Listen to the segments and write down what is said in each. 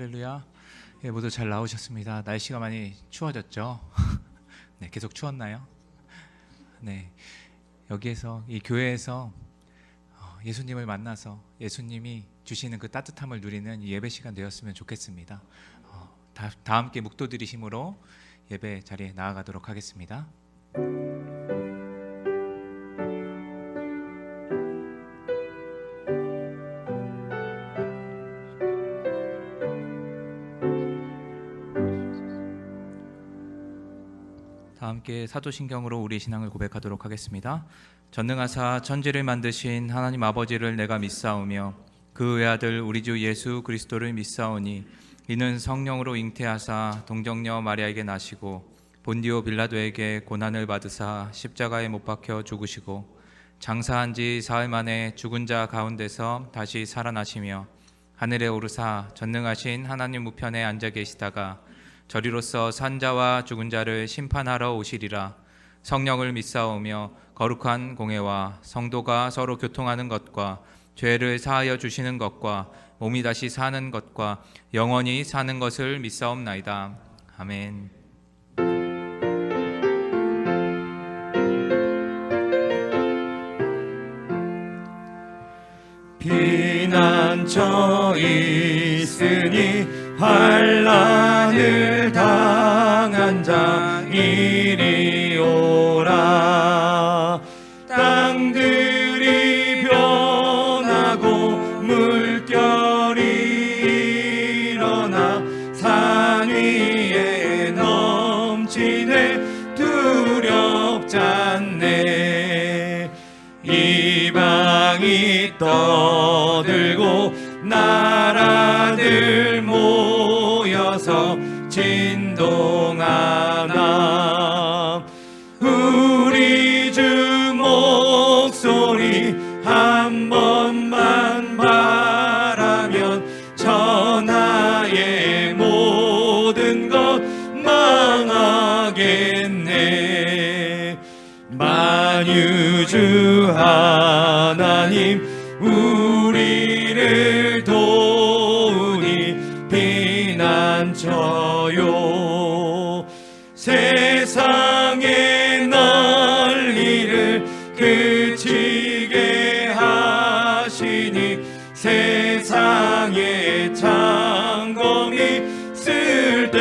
할렐루야. 예, 모두 잘 나오셨습니다. 날씨가 많이 추워졌죠? 네, 계속 추웠나요? 네, 여기에서 이 교회에서 예수님을 만나서 예수님이 주시는 그 따뜻함을 누리는 이 예배 시간 되었으면 좋겠습니다. 다 함께 묵도들이 힘으로 예배 자리에 나아가도록 하겠습니다. 다 함께 사도신경으로 우리 신앙을 고백하도록 하겠습니다. 전능하사 천지를 만드신 하나님 아버지를 내가 믿사오며 그 외아들 우리 주 예수 그리스도를 믿사오니 이는 성령으로 잉태하사 동정녀 마리아에게 나시고 본디오 빌라도에게 고난을 받으사 십자가에 못 박혀 죽으시고 장사한 지 사흘 만에 죽은 자 가운데서 다시 살아나시며 하늘에 오르사 전능하신 하나님 우편에 앉아 계시다가 저리로서 산자와 죽은 자를 심판하러 오시리라. 성령을 믿사오며 거룩한 공회와 성도가 서로 교통하는 것과 죄를 사하여 주시는 것과 몸이 다시 사는 것과 영원히 사는 것을 믿사옵나이다. 아멘. 피난처 있으니 환난을 당한 자 이리 오라. 땅들이 변하고 물결이 일어나 산 위에 넘치네 두렵지 않네. 이방이 떠들고 나라들 모여서 진동하나. 우리 주 목소리 한 번만 바라면 천하의 모든 것 망하겠네. 만유주 하나님 우리를 도우니 피난처요. 세상의 난리를 그치게 하시니 세상의 창검이 쓸데없네.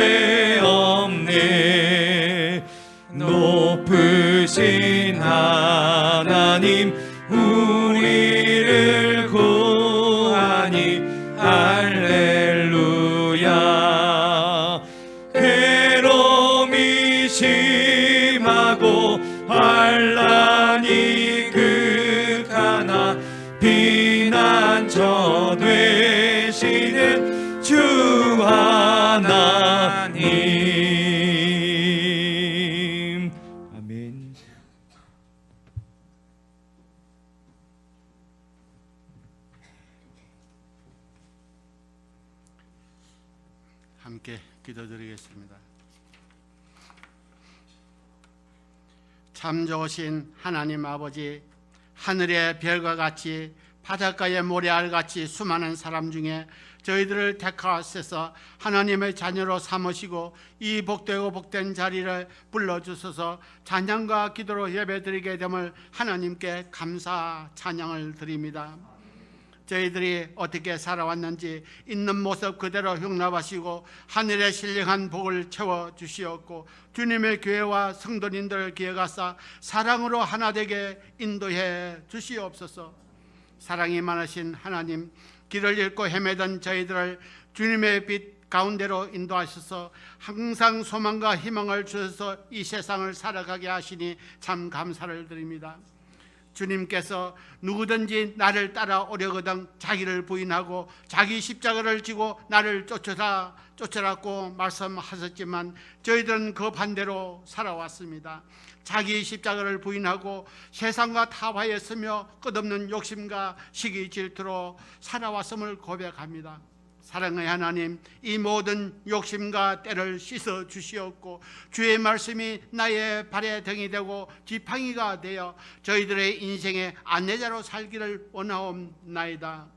높으신 하나님 우리를 구하니 할렐루야. 괴로움이 심하고 환난이 극하나 피난처 되시는 주 하나님. 아멘. 함께 기도드리겠습니다. 참 좋으신 하나님 아버지, 하늘의 별과 같이 바닷가의 모래알같이 수많은 사람 중에 저희들을 택하셔서 하나님의 자녀로 삼으시고 이 복되고 복된 자리를 불러주셔서 찬양과 기도로 예배드리게 됨을 하나님께 감사 찬양을 드립니다. 저희들이 어떻게 살아왔는지 있는 모습 그대로 용납하시고 하늘의 신령한 복을 채워주시었고 주님의 교회와 성도님들을 기억하사 사랑으로 하나 되게 인도해 주시옵소서. 사랑이 많으신 하나님, 길을 잃고 헤매던 저희들을 주님의 빛 가운데로 인도하셔서 항상 소망과 희망을 주셔서 이 세상을 살아가게 하시니 참 감사를 드립니다. 주님께서 누구든지 나를 따라오려거든 자기를 부인하고 자기 십자가를 지고 나를 쫓으라고 말씀하셨지만 저희들은 그 반대로 살아왔습니다. 자기 십자가를 부인하고 세상과 타화했으며 끝없는 욕심과 시기 질투로 살아왔음을 고백합니다. 사랑의 하나님, 이 모든 욕심과 때를 씻어 주시옵고 주의 말씀이 나의 발의 등이 되고 지팡이가 되어 저희들의 인생의 안내자로 살기를 원하옵나이다.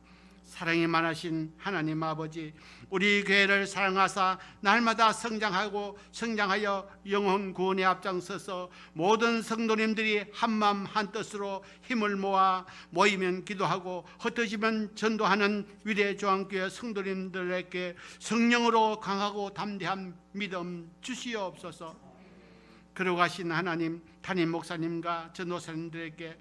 사랑이 많으신 하나님 아버지, 우리 교회를 사랑하사 날마다 성장하여 영혼 구원에 앞장서서 모든 성도님들이 한마음 한뜻으로 힘을 모아 모이면 기도하고 흩어지면 전도하는 위대 조항교회 성도님들에게 성령으로 강하고 담대한 믿음 주시옵소서. 걸어가신 하나님, 담임 목사님과 전도사님들에게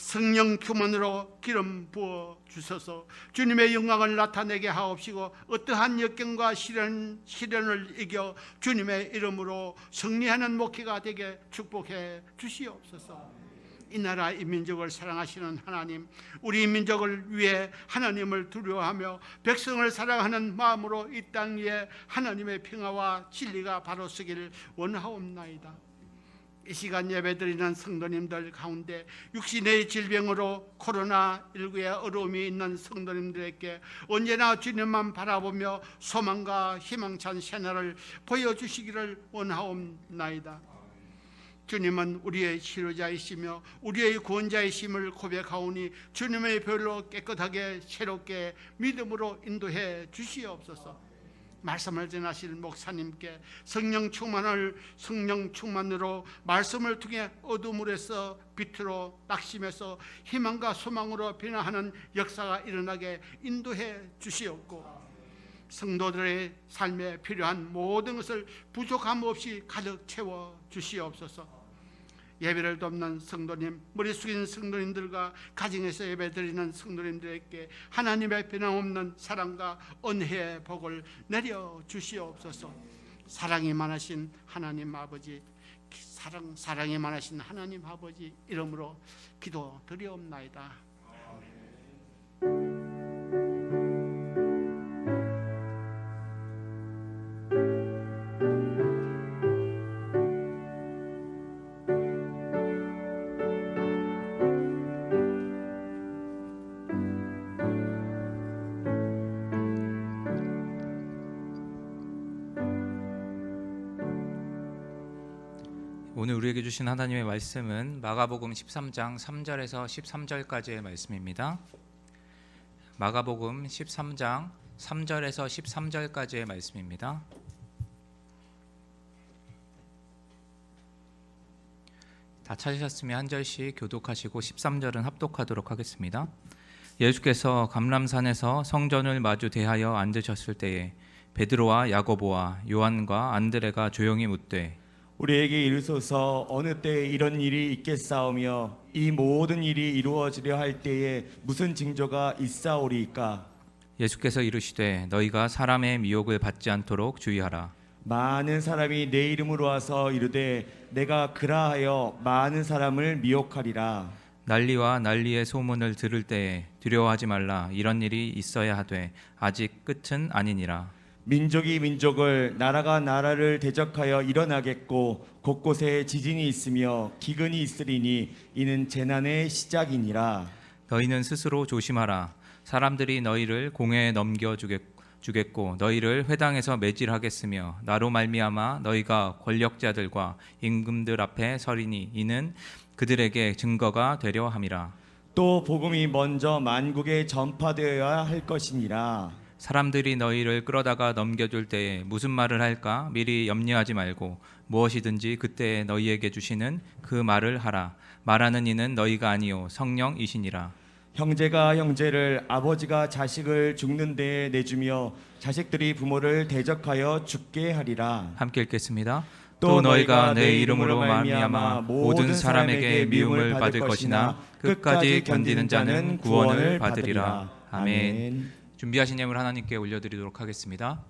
성령 충만으로 기름 부어 주셔서 주님의 영광을 나타내게 하옵시고 어떠한 역경과 시련을 이겨 주님의 이름으로 승리하는 목회가 되게 축복해 주시옵소서. 이 나라 이 민족을 사랑하시는 하나님, 우리 민족을 위해 하나님을 두려워하며 백성을 사랑하는 마음으로 이 땅 위에 하나님의 평화와 진리가 바로 서기를 원하옵나이다. 이 시간 예배드리는 성도님들 가운데 육신의 질병으로 코로나19의 어려움이 있는 성도님들에게 언제나 주님만 바라보며 소망과 희망찬 새날을 보여주시기를 원하옵나이다. 주님은 우리의 치료자이시며 우리의 구원자이심을 고백하오니 주님의 별로 깨끗하게 새롭게 믿음으로 인도해 주시옵소서. 말씀을 전하실 목사님께 성령 충만으로 말씀을 통해 어둠으로서 빛으로 낙심해서 희망과 소망으로 변화하는 역사가 일어나게 인도해 주시옵고, 성도들의 삶에 필요한 모든 것을 부족함 없이 가득 채워 주시옵소서. 예배를 돕는 성도님, 머리 숙인 성도님들과 가정에서 예배드리는 성도님들에게 하나님의 변함없는 사랑과 은혜의 복을 내려 주시옵소서. 사랑이 많으신 하나님 아버지, 사랑이 많으신 하나님 아버지 이름으로 기도드리옵나이다. 오늘 우리에게 주신 하나님의 말씀은 마가복음 13장 3절에서 13절까지의 말씀입니다. 마가복음 13장 3절에서 13절까지의 말씀입니다. 다 찾으셨으면 한 절씩 교독하시고 13절은 합독하도록 하겠습니다. 예수께서 감람산에서 성전을 마주 대하여 앉으셨을 때에 베드로와 야고보와 요한과 안드레가 조용히 묻되 우리에게 이르소서 어느 때에 이런 일이 있겠사오며 이 모든 일이 이루어지려 할 때에 무슨 징조가 있사오리이까? 예수께서 이르시되 너희가 사람의 미혹을 받지 않도록 주의하라. 많은 사람이 내 이름으로 와서 이르되 내가 그라하여 많은 사람을 미혹하리라. 난리와 난리의 소문을 들을 때에 두려워하지 말라. 이런 일이 있어야 하되 아직 끝은 아니니라. 민족이 민족을 나라가 나라를 대적하여 일어나겠고 곳곳에 지진이 있으며 기근이 있으리니 이는 재난의 시작이니라. 너희는 스스로 조심하라. 사람들이 너희를 공회에 넘겨주겠고 너희를 회당에서 매질하겠으며 나로 말미암아 너희가 권력자들과 임금들 앞에 서리니 이는 그들에게 증거가 되려 함이라. 또 복음이 먼저 만국에 전파되어야 할 것이니라. 사람들이 너희를 끌어다가 넘겨줄 때에 무슨 말을 할까 미리 염려하지 말고 무엇이든지 그때에 너희에게 주시는 그 말을 하라. 말하는 이는 너희가 아니요 성령이시니라. 형제가 형제를 아버지가 자식을 죽는 데에 내주며 자식들이 부모를 대적하여 죽게 하리라. 함께 읽겠습니다. 또 너희가 내 이름으로 말미암아 모든 사람에게 미움을 받을 것이나 끝까지 견디는 자는 구원을 받으리라. 아멘. 준비하신 예물 하나님께 올려드리도록 하겠습니다.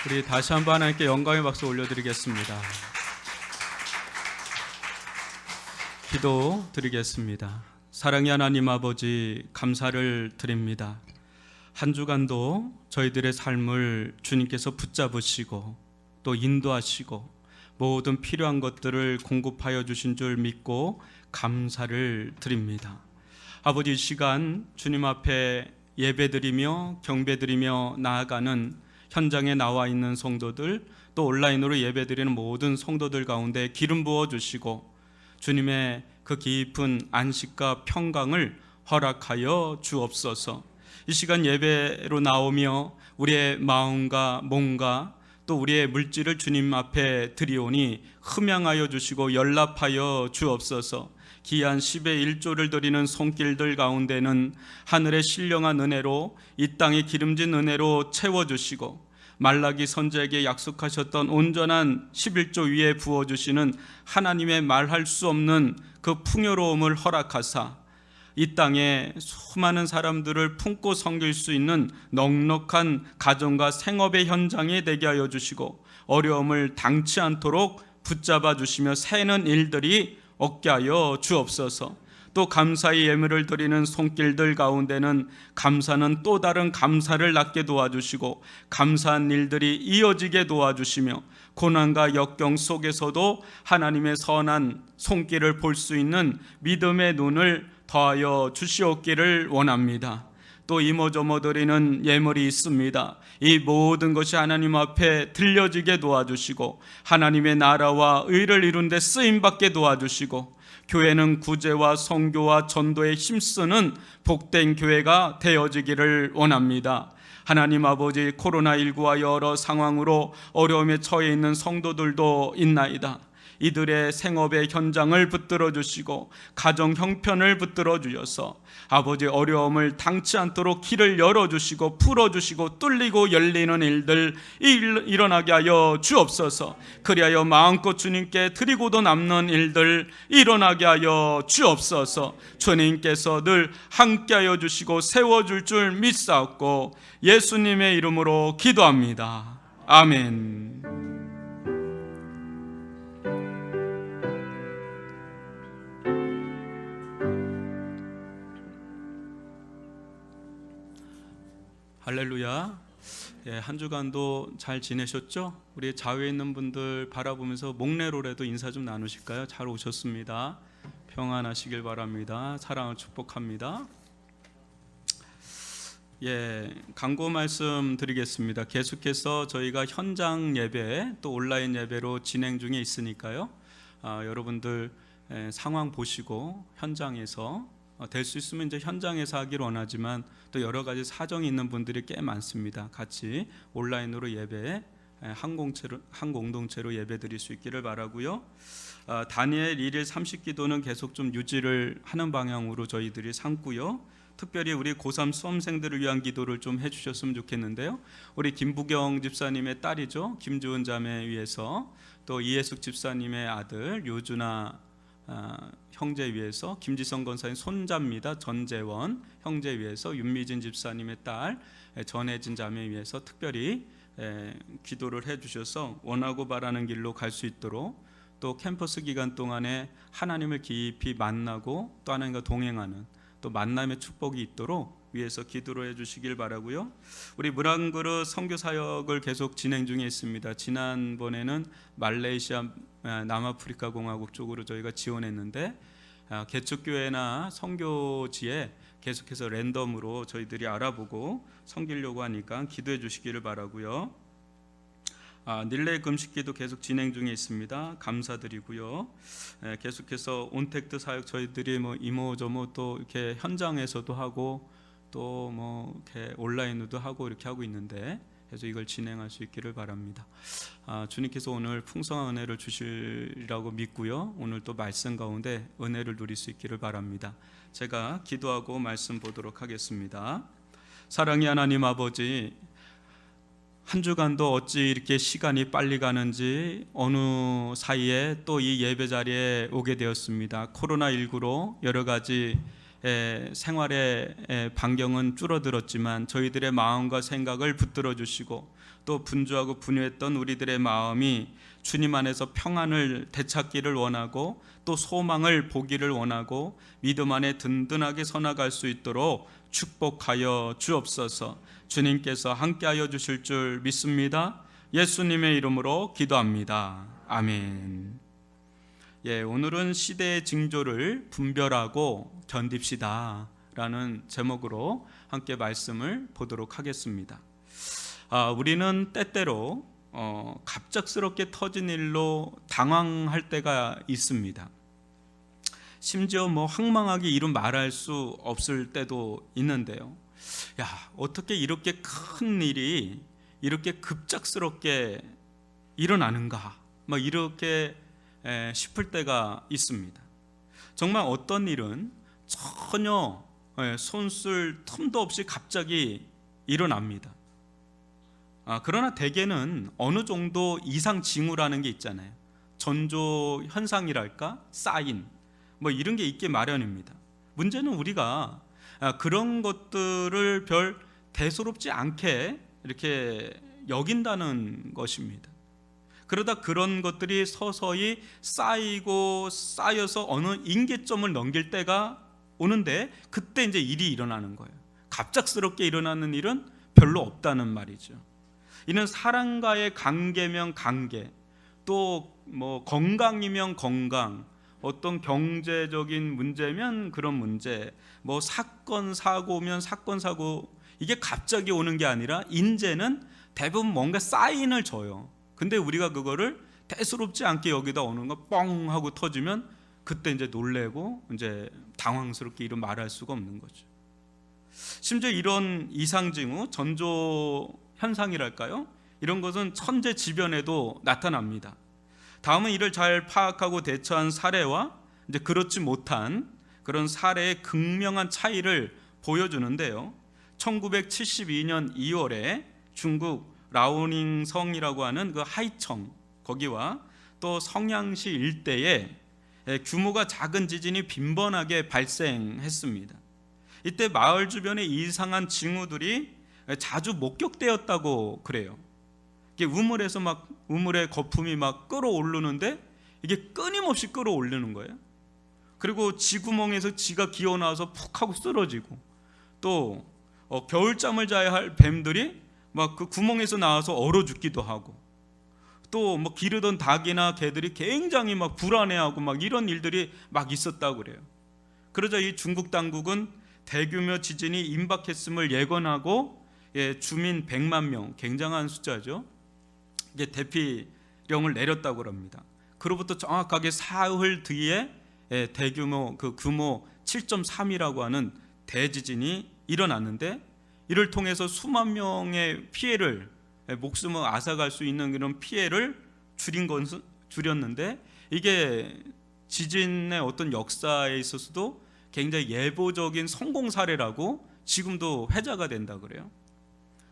우리 다시 한번 하나님께 영광의 박수 올려드리겠습니다. 기도 드리겠습니다. 사랑의 하나님 아버지, 감사를 드립니다. 한 주간도 저희들의 삶을 주님께서 붙잡으시고 또 인도하시고 모든 필요한 것들을 공급하여 주신 줄 믿고 감사를 드립니다. 아버지, 이 시간 주님 앞에 예배드리며 경배드리며 나아가는 현장에 나와 있는 성도들, 또 온라인으로 예배드리는 모든 성도들 가운데 기름 부어주시고 주님의 그 깊은 안식과 평강을 허락하여 주옵소서. 이 시간 예배로 나오며 우리의 마음과 몸과 또 우리의 물질을 주님 앞에 드리오니 흠양하여 주시고 연락하여 주옵소서. 귀한 10의 1조를 드리는 손길들 가운데는 하늘의 신령한 은혜로, 이 땅의 기름진 은혜로 채워주시고 말라기 선지자에게 약속하셨던 온전한 11조 위에 부어주시는 하나님의 말할 수 없는 그 풍요로움을 허락하사 이 땅에 수많은 사람들을 품고 섬길 수 있는 넉넉한 가정과 생업의 현장이 되게 하여 주시고 어려움을 당치 않도록 붙잡아 주시며 새는 일들이 얻게 하여 주옵소서. 또 감사의 예물을 드리는 손길들 가운데는 감사는 또 다른 감사를 낳게 도와주시고 감사한 일들이 이어지게 도와주시며 고난과 역경 속에서도 하나님의 선한 손길을 볼 수 있는 믿음의 눈을 더하여 주시옵기를 원합니다. 또 이모저모 드리는 예물이 있습니다. 이 모든 것이 하나님 앞에 들려지게 도와주시고 하나님의 나라와 의를 이룬 데 쓰임받게 도와주시고 교회는 구제와 선교와 전도에 힘쓰는 복된 교회가 되어지기를 원합니다. 하나님 아버지, 코로나19와 여러 상황으로 어려움에 처해 있는 성도들도 있나이다. 이들의 생업의 현장을 붙들어 주시고 가정 형편을 붙들어 주셔서 아버지 어려움을 당치 않도록 길을 열어주시고 풀어주시고 뚫리고 열리는 일들 일어나게 하여 주옵소서. 그리하여 마음껏 주님께 드리고도 남는 일들 일어나게 하여 주옵소서. 주님께서 늘 함께하여 주시고 세워줄 줄 믿사옵고 예수님의 이름으로 기도합니다. 아멘. 할렐루야. 한 주간도 잘 지내셨죠? 우리 좌우에 있는 분들 바라보면서 목례로라도 인사 좀 나누실까요? 잘 오셨습니다. 평안하시길 바랍니다. 사랑을 축복합니다. 광고 말씀 드리겠습니다. 계속해서 저희가 현장 예배 또 온라인 예배로 진행 중에 있으니까요. 여러분들 상황 보시고 현장에서 될 수 있으면 이제 현장에서 하기를 원하지만 또 여러 가지 사정이 있는 분들이 꽤 많습니다. 같이 온라인으로 예배 한 공동체로 예배 드릴 수 있기를 바라고요. 다니엘 1일 30기도는 계속 좀 유지를 하는 방향으로 저희들이 삼고요. 특별히 우리 고3 수험생들을 위한 기도를 좀 해주셨으면 좋겠는데요. 우리 김부경 집사님의 딸이죠, 김주은 자매 위해서, 또 이혜숙 집사님의 아들 요준아 형제 위해서, 김지성 권사님 손자입니다. 전재원 형제 위해서, 윤미진 집사님의 딸 전혜진 자매 위해서 특별히 기도를 해주셔서 원하고 바라는 길로 갈 수 있도록, 또 캠퍼스 기간 동안에 하나님을 깊이 만나고 또 하나님과 동행하는 또 만남의 축복이 있도록 위해서 기도를 해주시길 바라고요. 우리 물한그릇 선교 사역을 계속 진행 중에 있습니다. 지난번에는 말레이시아 남아프리카 공화국 쪽으로 저희가 지원했는데 개척교회나 선교지에 계속해서 랜덤으로 저희들이 알아보고 섬기려고 하니까 기도해 주시기를 바라고요. 닐레 금식기도 계속 진행 중에 있습니다. 감사드리고요. 계속해서 온택트 사역 저희들이 이모저모 또 이렇게 현장에서도 하고 또 이렇게 온라인으로도 하고 이렇게 하고 있는데 그래서 이걸 진행할 수 있기를 바랍니다. 주님께서 오늘 풍성한 은혜를 주시리라고 믿고요. 오늘 또 말씀 가운데 은혜를 누릴 수 있기를 바랍니다. 제가 기도하고 말씀 보도록 하겠습니다. 사랑의 하나님 아버지, 한 주간도 어찌 이렇게 시간이 빨리 가는지 어느 사이에 또 이 예배 자리에 오게 되었습니다. 코로나19로 여러 가지 생활의 반경은 줄어들었지만 저희들의 마음과 생각을 붙들어 주시고 또 분주하고 분유했던 우리들의 마음이 주님 안에서 평안을 되찾기를 원하고 또 소망을 보기를 원하고 믿음 안에 든든하게 서나갈 수 있도록 축복하여 주옵소서. 주님께서 함께하여 주실 줄 믿습니다. 예수님의 이름으로 기도합니다. 아멘. 오늘은 시대의 징조를 분별하고 견딥시다 라는 제목으로 함께 말씀을 보도록 하겠습니다. 우리는 때때로 갑작스럽게 터진 일로 당황할 때가 있습니다. 심지어 황망하게 이루 말할 수 없을 때도 있는데요. 어떻게 이렇게 큰 일이 이렇게 급작스럽게 일어나는가 이렇게 싶을 때가 있습니다. 정말 어떤 일은 전혀 손쓸 틈도 없이 갑자기 일어납니다. 그러나 대개는 어느 정도 이상 징후라는 게 있잖아요. 전조 현상이랄까, 사인 이런 게 있기 마련입니다. 문제는 우리가 그런 것들을 별 대수롭지 않게 이렇게 여긴다는 것입니다. 그러다 그런 것들이 서서히 쌓이고 쌓여서 어느 임계점을 넘길 때가 오는데 그때 이제 일이 일어나는 거예요. 갑작스럽게 일어나는 일은 별로 없다는 말이죠. 이는 사람과의 관계면 관계, 또 건강이면 건강, 어떤 경제적인 문제면 그런 문제, 사건 사고면 사건 사고, 이게 갑자기 오는 게 아니라 인제는 대부분 뭔가 사인을 줘요. 근데 우리가 그거를 대수롭지 않게 여기다 오는 거 뻥 하고 터지면 그때 이제 놀래고 이제 당황스럽게 이런 말할 수가 없는 거죠. 심지어 이런 이상징후, 전조 현상이랄까요? 이런 것은 천재지변에도 나타납니다. 다음은 이를 잘 파악하고 대처한 사례와 이제 그렇지 못한 그런 사례의 극명한 차이를 보여주는데요. 1972년 2월에 중국 라오닝성이라고 하는 그 하이청 거기와 또 성양시 일대에 규모가 작은 지진이 빈번하게 발생했습니다. 이때 마을 주변에 이상한 징후들이 자주 목격되었다고 그래요. 이게 우물에서 우물의 거품이 끓어오르는데 이게 끊임없이 끌어올리는 거예요. 그리고 지구멍에서 지가 기어 나와서 푹 하고 쓰러지고, 또 겨울잠을 자야 할 뱀들이 그 구멍에서 나와서 얼어 죽기도 하고, 또 기르던 닭이나 개들이 굉장히 불안해하고 이런 일들이 있었다고 그래요. 그러자 이 중국 당국은 대규모 지진이 임박했음을 예견하고 주민 100만 명, 굉장한 숫자죠. 이게 대피령을 내렸다고 합니다. 그로부터 정확하게 사흘 뒤에 대규모 규모 7.3이라고 하는 대지진이 일어났는데, 이를 통해서 수만 명의 피해를, 목숨을 앗아갈 수 있는 그런 피해를 줄였는데, 이게 지진의 어떤 역사에 있어서도 굉장히 예보적인 성공 사례라고 지금도 회자가 된다 그래요.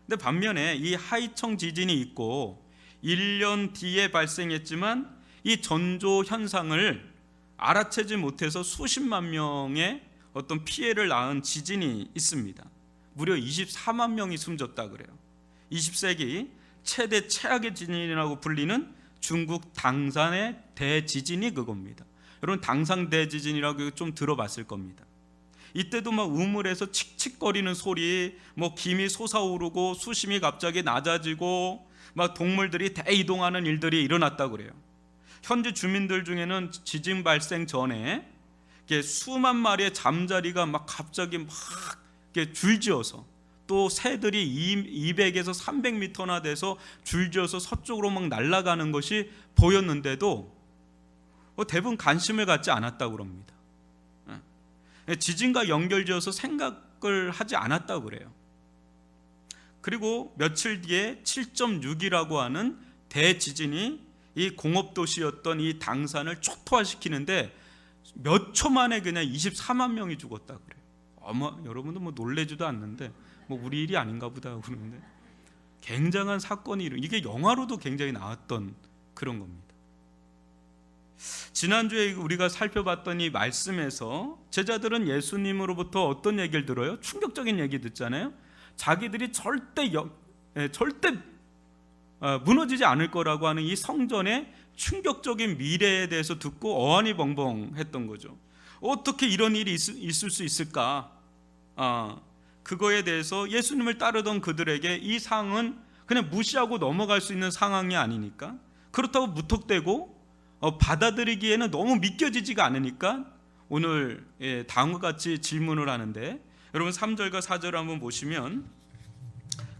근데 반면에 이 하이청 지진이 있고 1년 뒤에 발생했지만 이 전조 현상을 알아채지 못해서 수십만 명의 어떤 피해를 낳은 지진이 있습니다. 무려 24만 명이 숨졌다 그래요. 20세기 최대 최악의 지진이라고 불리는 중국 당산의 대지진이 그겁니다. 여러분 당산 대지진이라고 좀 들어봤을 겁니다. 이때도 우물에서 칙칙거리는 소리, 김이 솟아오르고 수심이 갑자기 낮아지고 동물들이 대이동하는 일들이 일어났다고 그래요. 현지 주민들 중에는 지진 발생 전에 수만 마리의 잠자리가 갑자기 줄지어서, 또 새들이 200에서 300m나 돼서 줄지어서 서쪽으로 날아가는 것이 보였는데도 대부분 관심을 갖지 않았다고 합니다. 지진과 연결지어서 생각을 하지 않았다고 그래요. 그리고 며칠 뒤에 7.6이라고 하는 대지진이 이 공업도시였던 이 당산을 초토화시키는데 몇 초 만에 그냥 24만 명이 죽었다 그래요. 여러분도 놀래지도 않는데 우리 일이 아닌가 보다 그러는데 굉장한 사건이 이게 영화로도 굉장히 나왔던 그런 겁니다. 지난주에 우리가 살펴봤던 이 말씀에서 제자들은 예수님으로부터 어떤 얘기를 들어요? 충격적인 얘기 듣잖아요. 자기들이 절대 무너지지 않을 거라고 하는 이 성전의 충격적인 미래에 대해서 듣고 어안이벙벙했던 거죠. 어떻게 이런 일이 있을 수 있을까? 그거에 대해서 예수님을 따르던 그들에게 이 상황은 그냥 무시하고 넘어갈 수 있는 상황이 아니니까, 그렇다고 무턱대고 받아들이기에는 너무 믿겨지지가 않으니까 오늘 다음과 같이 질문을 하는데, 여러분 3절과 4절을 한번 보시면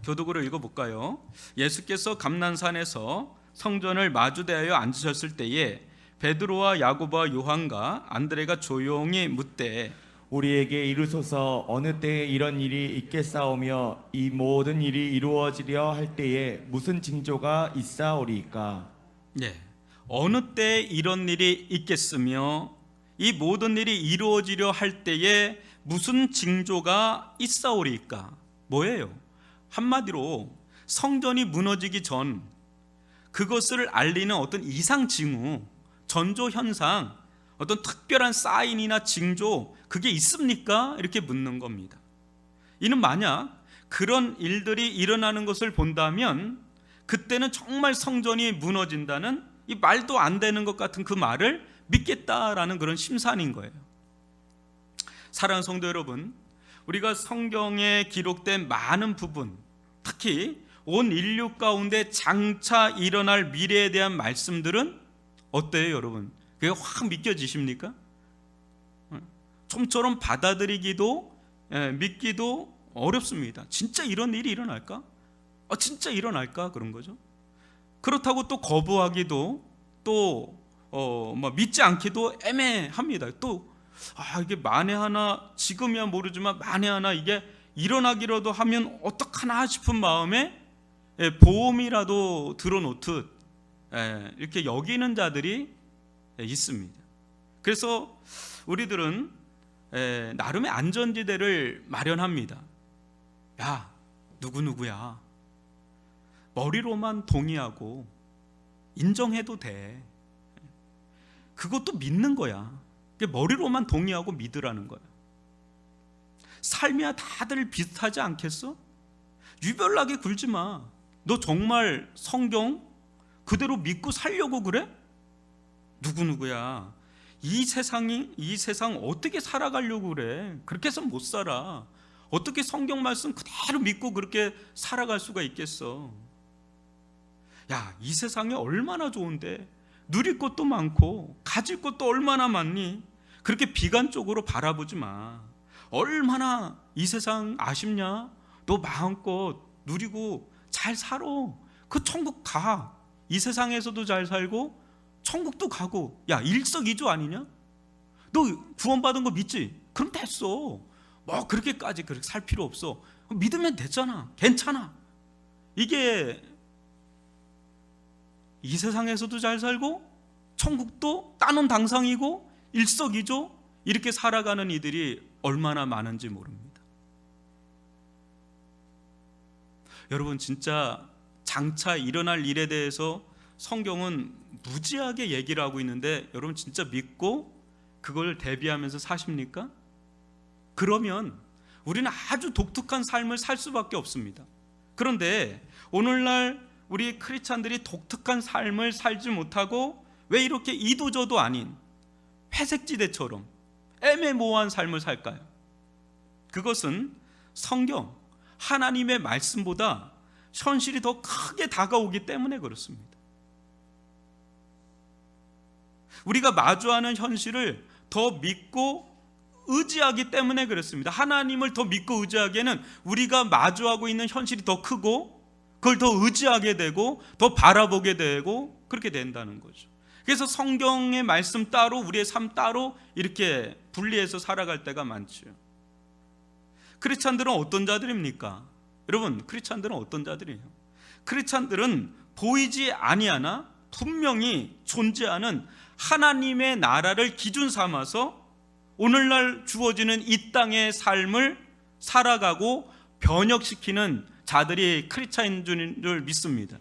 교독으로 읽어볼까요? 예수께서 감난산에서 성전을 마주대하여 앉으셨을 때에 베드로와 야고보와 요한과 안드레가 조용히 묻되 우리에게 이르소서 어느 때에 이런 일이 있겠사오며 이 모든 일이 이루어지려 할 때에 무슨 징조가 있사오리이까? 어느 때 이런 일이 있겠으며 이 모든 일이 이루어지려 할 때에 무슨 징조가 있사오리이까? 뭐예요? 한마디로 성전이 무너지기 전 그것을 알리는 어떤 이상 징후, 전조 현상, 어떤 특별한 사인이나 징조, 그게 있습니까? 이렇게 묻는 겁니다. 이는 만약 그런 일들이 일어나는 것을 본다면 그때는 정말 성전이 무너진다는 이 말도 안 되는 것 같은 그 말을 믿겠다라는 그런 심산인 거예요. 사랑하는 성도 여러분, 우리가 성경에 기록된 많은 부분, 특히 온 인류 가운데 장차 일어날 미래에 대한 말씀들은 어때요, 여러분? 그게 확 믿겨지십니까? 좀처럼 받아들이기도 믿기도 어렵습니다. 진짜 이런 일이 일어날까? 진짜 일어날까? 그런 거죠. 그렇다고 또 거부하기도 또 믿지 않기도 애매합니다. 또 이게 만에 하나, 지금이야 모르지만 만에 하나 이게 일어나기라도 하면 어떡하나 싶은 마음에 보험이라도 들어놓듯 이렇게 여기는 자들이 있습니다. 그래서 우리들은 나름의 안전지대를 마련합니다. 야, 누구누구야, 머리로만 동의하고 인정해도 돼. 그것도 믿는 거야. 머리로만 동의하고 믿으라는 거야. 삶이야 다들 비슷하지 않겠어? 유별나게 굴지 마. 너 정말 성경 그대로 믿고 살려고 그래? 누구누구야, 이 세상 어떻게 살아가려고 그래? 그렇게 해서 못 살아. 어떻게 성경 말씀 그대로 믿고 그렇게 살아갈 수가 있겠어? 야, 이 세상이 얼마나 좋은데, 누릴 것도 많고 가질 것도 얼마나 많니? 그렇게 비관적으로 바라보지 마. 얼마나 이 세상 아쉽냐? 너 마음껏 누리고 잘 살아. 그 천국 가. 이 세상에서도 잘 살고 천국도 가고. 야, 일석이조 아니냐? 너 구원받은 거 믿지? 그럼 됐어. 뭐 그렇게까지 그렇게 살 필요 없어. 믿으면 됐잖아. 괜찮아. 이게 이 세상에서도 잘 살고 천국도 따놓은 당상이고 일석이조 이렇게 살아가는 이들이 얼마나 많은지 모릅니다. 여러분, 진짜 장차 일어날 일에 대해서 성경은 무지하게 얘기를 하고 있는데 여러분 진짜 믿고 그걸 대비하면서 사십니까? 그러면 우리는 아주 독특한 삶을 살 수밖에 없습니다. 그런데 오늘날 우리 크리스찬들이 독특한 삶을 살지 못하고 왜 이렇게 이도저도 아닌 회색지대처럼 애매모호한 삶을 살까요? 그것은 성경, 하나님의 말씀보다 현실이 더 크게 다가오기 때문에 그렇습니다. 우리가 마주하는 현실을 더 믿고 의지하기 때문에 그렇습니다. 하나님을 더 믿고 의지하기에는 우리가 마주하고 있는 현실이 더 크고 그걸 더 의지하게 되고 더 바라보게 되고 그렇게 된다는 거죠. 그래서 성경의 말씀 따로 우리의 삶 따로 이렇게 분리해서 살아갈 때가 많죠. 크리스찬들은 어떤 자들입니까? 여러분, 크리스찬들은 어떤 자들이에요? 크리스찬들은 보이지 아니하나 분명히 존재하는 하나님의 나라를 기준 삼아서 오늘날 주어지는 이 땅의 삶을 살아가고 변혁시키는 자들이 크리스찬인 줄 믿습니다.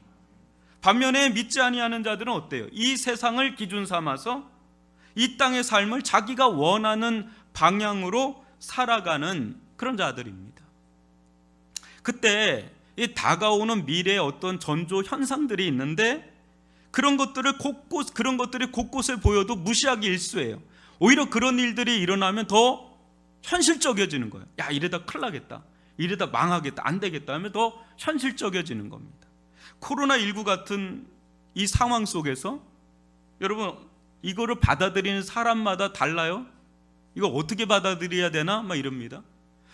반면에 믿지 아니하는 자들은 어때요? 이 세상을 기준 삼아서 이 땅의 삶을 자기가 원하는 방향으로 살아가는 그런 자들입니다. 그때 이 다가오는 미래의 어떤 전조 현상들이 있는데 그런 것들이 곳곳에 보여도 무시하기 일쑤예요. 오히려 그런 일들이 일어나면 더 현실적이어지는 거예요. 야, 이러다 큰일 나겠다, 이러다 망하겠다, 안 되겠다 하면 더 현실적이어지는 겁니다. 코로나19 같은 이 상황 속에서 여러분, 이거를 받아들이는 사람마다 달라요. 이거 어떻게 받아들여야 되나 막 이럽니다.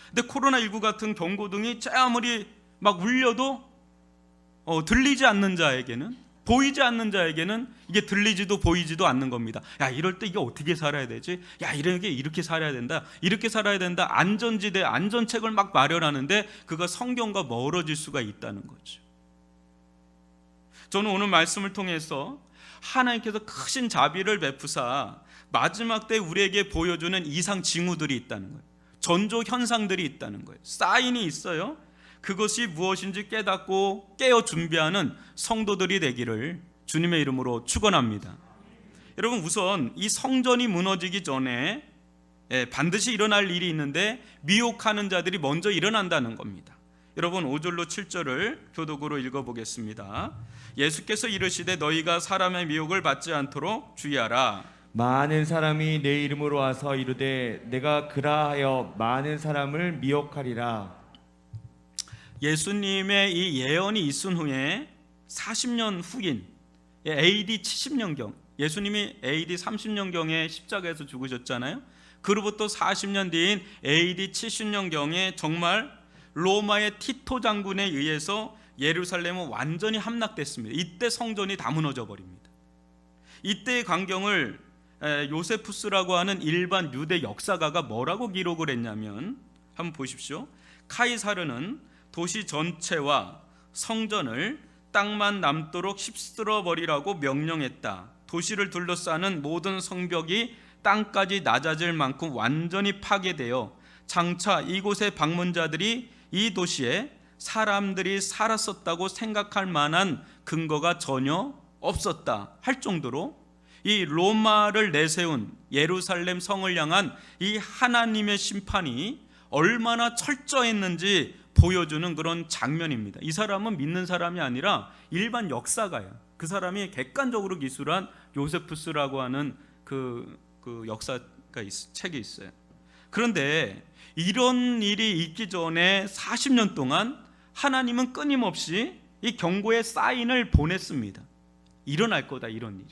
근데 코로나19 같은 경고등이 아무리 막 울려도 들리지 않는 자에게는, 보이지 않는 자에게는 이게 들리지도 보이지도 않는 겁니다. 야, 이럴 때 이게 어떻게 살아야 되지? 야, 이렇게 살아야 된다, 이렇게 살아야 된다. 안전지대, 안전책을 막 마련하는데 그가 성경과 멀어질 수가 있다는 거죠. 저는 오늘 말씀을 통해서 하나님께서 크신 자비를 베푸사 마지막 때 우리에게 보여주는 이상 징후들이 있다는 거예요. 전조 현상들이 있다는 거예요. 사인이 있어요. 그것이 무엇인지 깨닫고 깨어 준비하는 성도들이 되기를 주님의 이름으로 축원합니다. 여러분, 우선 이 성전이 무너지기 전에 반드시 일어날 일이 있는데 미혹하는 자들이 먼저 일어난다는 겁니다. 여러분, 5절로 7절을 교독으로 읽어보겠습니다. 예수께서 이르시되 너희가 사람의 미혹을 받지 않도록 주의하라. 많은 사람이 내 이름으로 와서 이르되 내가 그라하여 많은 사람을 미혹하리라. 예수님의 이 예언이 있은 후에 40년 후인 AD 70년경, 예수님이 AD 30년경에 십자가에서 죽으셨잖아요. 그로부터 40년 뒤인 AD 70년경에 정말 로마의 티토 장군에 의해서 예루살렘은 완전히 함락됐습니다. 이때 성전이 다 무너져 버립니다. 이때의 광경을 요세푸스라고 하는 일반 유대 역사가가 뭐라고 기록을 했냐면, 한번 보십시오. 카이사르는 도시 전체와 성전을 땅만 남도록 휩쓸어 버리라고 명령했다. 도시를 둘러싸는 모든 성벽이 땅까지 낮아질 만큼 완전히 파괴되어 장차 이곳의 방문자들이 이 도시에 사람들이 살았었다고 생각할 만한 근거가 전혀 없었다 할 정도로 이 로마를 내세운 예루살렘 성을 향한 이 하나님의 심판이 얼마나 철저했는지 보여주는 그런 장면입니다. 이 사람은 믿는 사람이 아니라 일반 역사가예요. 그 사람이 객관적으로 기술한 요세푸스라고 하는 그 역사가 책이 있어요. 그런데 이런 일이 있기 전에 40년 동안 하나님은 끊임없이 이 경고의 사인을 보냈습니다. 일어날 거다, 이런 일이.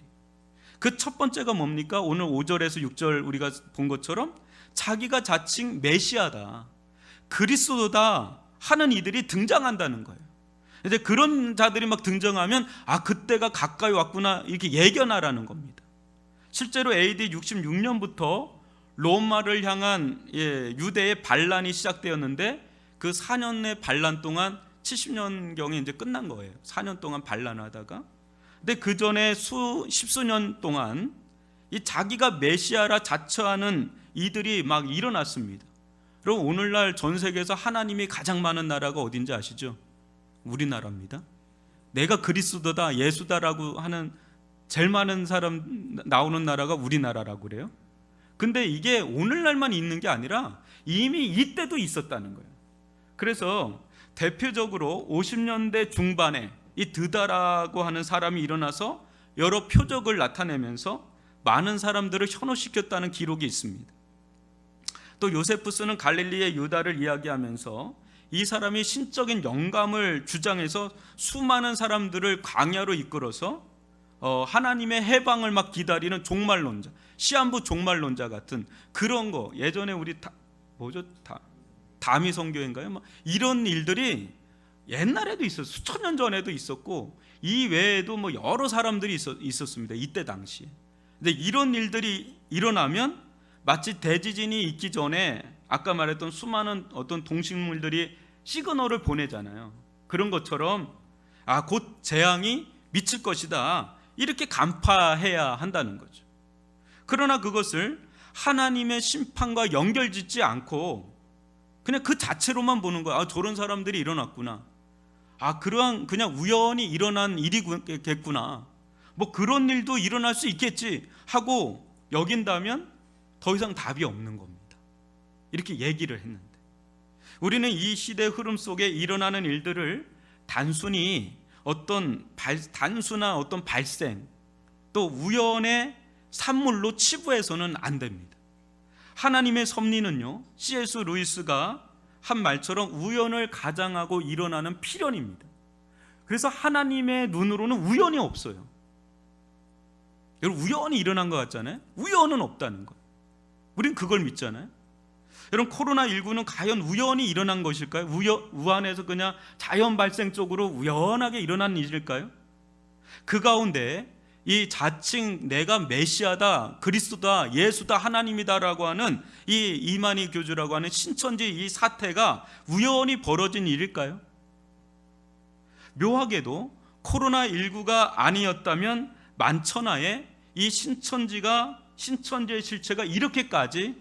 그 첫 번째가 뭡니까? 오늘 5절에서 6절 우리가 본 것처럼 자기가 자칭 메시아다, 그리스도다 하는 이들이 등장한다는 거예요. 이제 그런 자들이 막 등장하면 그때가 가까이 왔구나 이렇게 예견하라는 겁니다. 실제로 AD 66년부터 로마를 향한 유대의 반란이 시작되었는데 그 4년의 반란 동안 70년경에 이제 끝난 거예요. 4년 동안 반란하다가. 근데 그 전에 십수년 동안 이 자기가 메시아라 자처하는 이들이 막 일어났습니다. 그럼 오늘날 전 세계에서 하나님이 가장 많은 나라가 어딘지 아시죠? 우리나라입니다. 내가 그리스도다, 예수다라고 하는 제일 많은 사람 나오는 나라가 우리나라라고 그래요. 근데 이게 오늘날만 있는 게 아니라 이미 이때도 있었다는 거예요. 그래서 대표적으로 50년대 중반에 이 드다라고 하는 사람이 일어나서 여러 표적을 나타내면서 많은 사람들을 현혹시켰다는 기록이 있습니다. 또 요세푸스는 갈릴리의 유다를 이야기하면서 이 사람이 신적인 영감을 주장해서 수많은 사람들을 광야로 이끌어서 하나님의 해방을 막 기다리는 종말론자, 시한부 종말론자 같은 그런 거, 예전에 우리 다미 선교인가요? 막 이런 일들이 옛날에도 있었어요. 수천 년 전에도 있었고 이 외에도 뭐 여러 사람들이 있었습니다. 이때 당시에. 근데 이런 일들이 일어나면 마치 대지진이 있기 전에 아까 말했던 수많은 어떤 동식물들이 시그널을 보내잖아요. 그런 것처럼 곧 재앙이 미칠 것이다 이렇게 간파해야 한다는 거죠. 그러나 그것을 하나님의 심판과 연결짓지 않고 그냥 그 자체로만 보는 거야. 저런 사람들이 일어났구나. 그러한 그냥 우연히 일어난 일이겠구나. 뭐 그런 일도 일어날 수 있겠지 하고 여긴다면 더 이상 답이 없는 겁니다. 이렇게 얘기를 했는데 우리는 이 시대 흐름 속에 일어나는 일들을 단순한 어떤 발생 또 우연의 산물로 치부해서는 안 됩니다. 하나님의 섭리는요, C.S. 루이스가 한 말처럼 우연을 가장하고 일어나는 필연입니다. 그래서 하나님의 눈으로는 우연이 없어요. 여러분, 우연히 일어난 것 같잖아요. 우연은 없다는 거예요. 우린 그걸 믿잖아요. 여러분, 코로나19는 과연 우연히 일어난 것일까요? 우한에서 그냥 자연 발생적으로 우연하게 일어난 일일까요? 그 가운데 이 자칭 내가 메시아다, 그리스도다, 예수다, 하나님이다라고 하는 이 이만희 교주라고 하는 신천지 이 사태가 우연히 벌어진 일일까요? 묘하게도 코로나19가 아니었다면 만천하에 이 신천지의 실체가 이렇게까지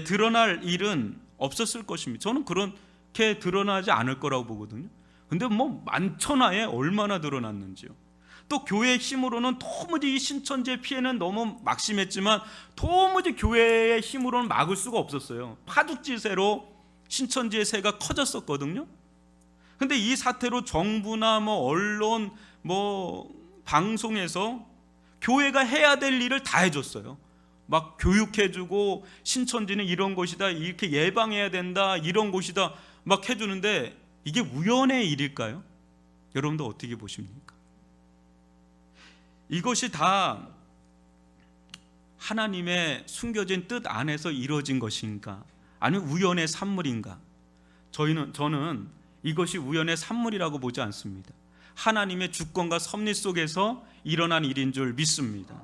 드러날 일은 없었을 것입니다. 저는 그렇게 드러나지 않을 거라고 보거든요. 근데 뭐 만천하에 얼마나 드러났는지요. 또 교회의 힘으로는 도무지 이 신천지의 피해는 너무 막심했지만 도무지 교회의 힘으로는 막을 수가 없었어요. 파죽지세로 신천지의 세가 커졌었거든요. 근데 이 사태로 정부나 언론 방송에서 교회가 해야 될 일을 다 해줬어요. 막 교육해주고 신천지는 이런 곳이다, 이렇게 예방해야 된다, 이런 곳이다 막 해주는데 이게 우연의 일일까요? 여러분도 어떻게 보십니까? 이것이 다 하나님의 숨겨진 뜻 안에서 이루어진 것인가, 아니면 우연의 산물인가? 저는 이것이 우연의 산물이라고 보지 않습니다. 하나님의 주권과 섭리 속에서 일어난 일인 줄 믿습니다.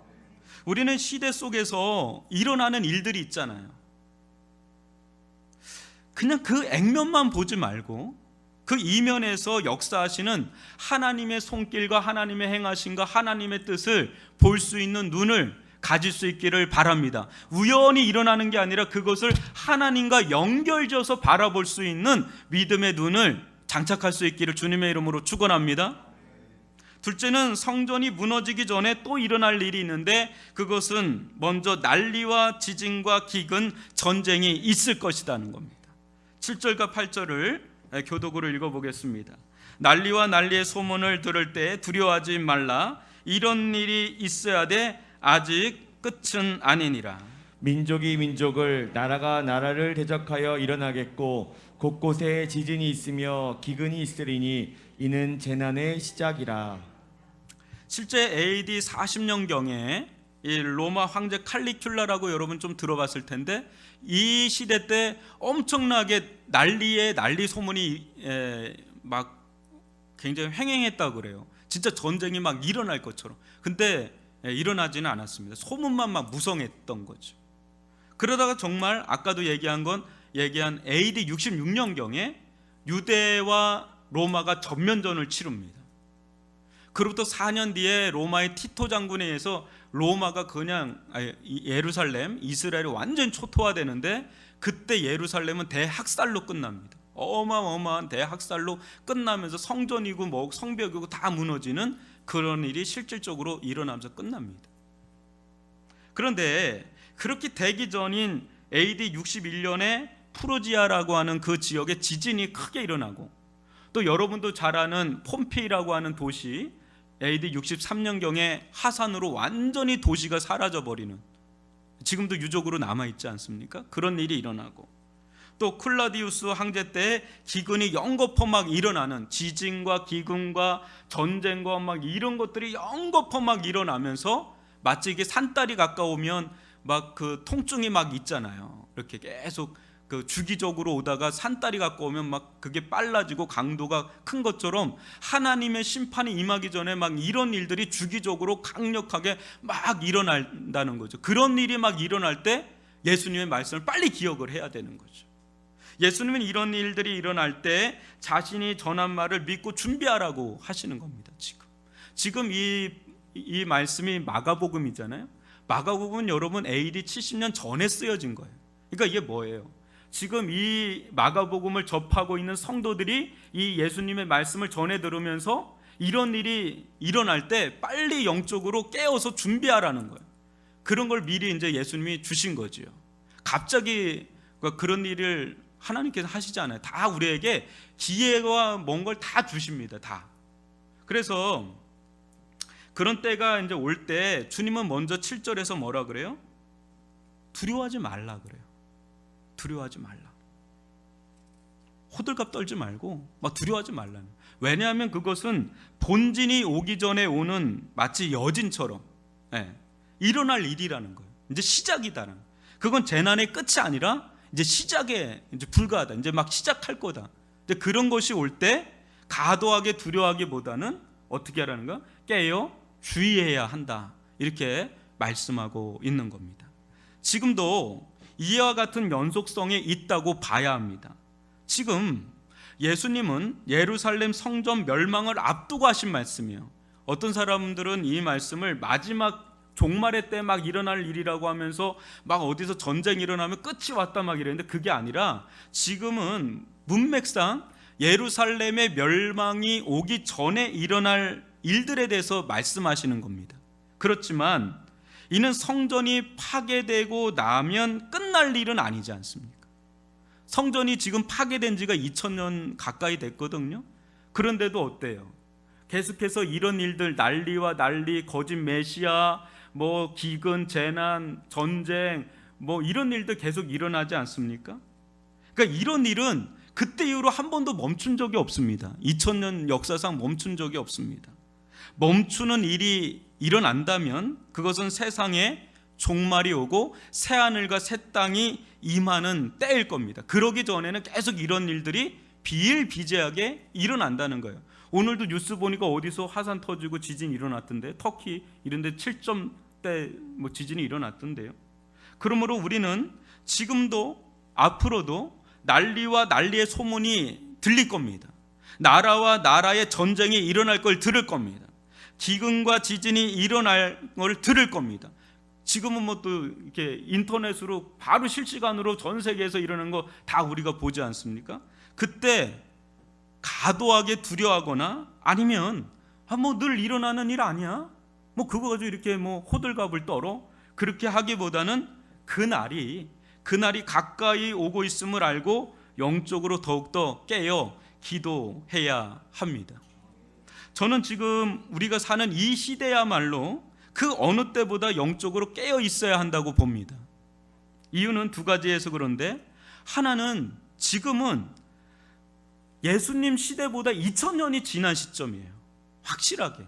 우리는 시대 속에서 일어나는 일들이 있잖아요. 그냥 그 액면만 보지 말고 그 이면에서 역사하시는 하나님의 손길과 하나님의 행하심과 하나님의 뜻을 볼 수 있는 눈을 가질 수 있기를 바랍니다. 우연히 일어나는 게 아니라 그것을 하나님과 연결져서 바라볼 수 있는 믿음의 눈을 장착할 수 있기를 주님의 이름으로 축원합니다. 둘째는 성전이 무너지기 전에 또 일어날 일이 있는데 그것은 먼저 난리와 지진과 기근, 전쟁이 있을 것이라는 겁니다. 7절과 8절을 교독으로 읽어보겠습니다. 난리와 난리의 소문을 들을 때 두려워하지 말라. 이런 일이 있어야 돼. 아직 끝은 아니니라. 민족이 민족을, 나라가 나라를 대적하여 일어나겠고 곳곳에 지진이 있으며 기근이 있으리니 이는 재난의 시작이라. 실제 AD 40년경에 이 로마 황제 칼리큘라라고 여러분 좀 들어봤을 텐데 이 시대 때 엄청나게 난리 소문이 막 굉장히 횡행했다고 그래요. 진짜 전쟁이 막 일어날 것처럼. 근데 일어나지는 않았습니다. 소문만 막 무성했던 거죠. 그러다가 정말 아까도 얘기한 AD 66년경에 유대와 로마가 전면전을 치릅니다. 그로부터 4년 뒤에 로마의 티토 장군에 의해서 로마가 예루살렘, 이스라엘이 완전 초토화되는데 그때 예루살렘은 대학살로 끝납니다. 어마어마한 대학살로 끝나면서 성전이고 성벽이고 다 무너지는 그런 일이 실질적으로 일어나면서 끝납니다. 그런데 그렇게 되기 전인 AD 61년에 프루지아라고 하는 그 지역에 지진이 크게 일어나고 또 여러분도 잘 아는 폼페이라고 하는 도시 AD 63년경에 화산으로 완전히 도시가 사라져버리는, 지금도 유적으로 남아있지 않습니까? 그런 일이 일어나고 또 클라디우스 황제 때 기근이 연거푸 막 일어나는, 지진과 기근과 전쟁과 막 이런 것들이 연거푸 막 일어나면서 마치 이게 산딸이 가까우면 막 그 통증이 막 있잖아요. 이렇게 계속 그 주기적으로 오다가 산딸이 가까우면 막 그게 빨라지고 강도가 큰 것처럼 하나님의 심판이 임하기 전에 막 이런 일들이 주기적으로 강력하게 막 일어난다는 거죠. 그런 일이 막 일어날 때 예수님의 말씀을 빨리 기억을 해야 되는 거죠. 예수님은 이런 일들이 일어날 때 자신이 전한 말을 믿고 준비하라고 하시는 겁니다. 지금 이 말씀이 마가복음이잖아요. 마가복음은 여러분 AD 70년 전에 쓰여진 거예요. 그러니까 이게 뭐예요? 지금 이 마가복음을 접하고 있는 성도들이 이 예수님의 말씀을 전해 들으면서 이런 일이 일어날 때 빨리 영적으로 깨어서 준비하라는 거예요. 그런 걸 미리 이제 예수님이 주신 거지요. 갑자기 그런 일을 하나님께서 하시지 않아요. 다 우리에게 기회와 먼 걸 다 주십니다. 다. 그래서 그런 때가 이제 올 때 주님은 먼저 7절에서 뭐라 그래요? 두려워하지 말라 그래요. 두려워하지 말라. 호들갑 떨지 말고 막 두려워하지 말라는. 왜냐하면 그것은 본진이 오기 전에 오는 마치 여진처럼 일어날 일이라는 거예요. 이제 시작이다는. 그건 재난의 끝이 아니라 이제 시작에 이제 불과하다. 이제 막 시작할 거다. 이제 그런 것이 올 때 과도하게 두려워하기보다는 어떻게 하라는가? 깨어 주의해야 한다. 이렇게 말씀하고 있는 겁니다. 지금도 이와 같은 연속성이 있다고 봐야 합니다. 지금 예수님은 예루살렘 성전 멸망을 앞두고 하신 말씀이에요. 어떤 사람들은 이 말씀을 마지막 종말의 때 막 일어날 일이라고 하면서 막 어디서 전쟁이 일어나면 끝이 왔다 막 이랬는데 그게 아니라 지금은 문맥상 예루살렘의 멸망이 오기 전에 일어날 일들에 대해서 말씀하시는 겁니다. 그렇지만 이는 성전이 파괴되고 나면 끝날 일은 아니지 않습니까? 성전이 지금 파괴된 지가 2000년 가까이 됐거든요. 그런데도 어때요? 계속해서 이런 일들, 난리와 난리, 거짓 메시아, 뭐 기근, 재난, 전쟁, 뭐 이런 일들 계속 일어나지 않습니까? 그러니까 이런 일은 그때 이후로 한 번도 멈춘 적이 없습니다. 2000년 역사상 멈춘 적이 없습니다. 멈추는 일이 일어난다면 그것은 세상에 종말이 오고 새 하늘과 새 땅이 임하는 때일 겁니다. 그러기 전에는 계속 이런 일들이 비일비재하게 일어난다는 거예요. 오늘도 뉴스 보니까 어디서 화산 터지고 지진 일어났던데, 터키 이런 데 7점대 뭐 지진이 일어났던데요. 그러므로 우리는 지금도 앞으로도 난리와 난리의 소문이 들릴 겁니다. 나라와 나라의 전쟁이 일어날 걸 들을 겁니다. 기근과 지진이 일어날 걸 들을 겁니다. 지금은 뭐 또 이렇게 인터넷으로 바로 실시간으로 전 세계에서 일어나는 거 다 우리가 보지 않습니까? 그때 과도하게 두려워하거나 아니면 뭐 늘 일어나는 일 아니야? 뭐 그거 가지고 이렇게 뭐 호들갑을 떨어? 그렇게 하기보다는 그날이 가까이 오고 있음을 알고 영적으로 더욱더 깨어 기도해야 합니다. 저는 지금 우리가 사는 이 시대야말로 그 어느 때보다 영적으로 깨어 있어야 한다고 봅니다. 이유는 두 가지에서 그런데, 하나는 지금은 예수님 시대보다 2000년이 지난 시점이에요. 확실하게.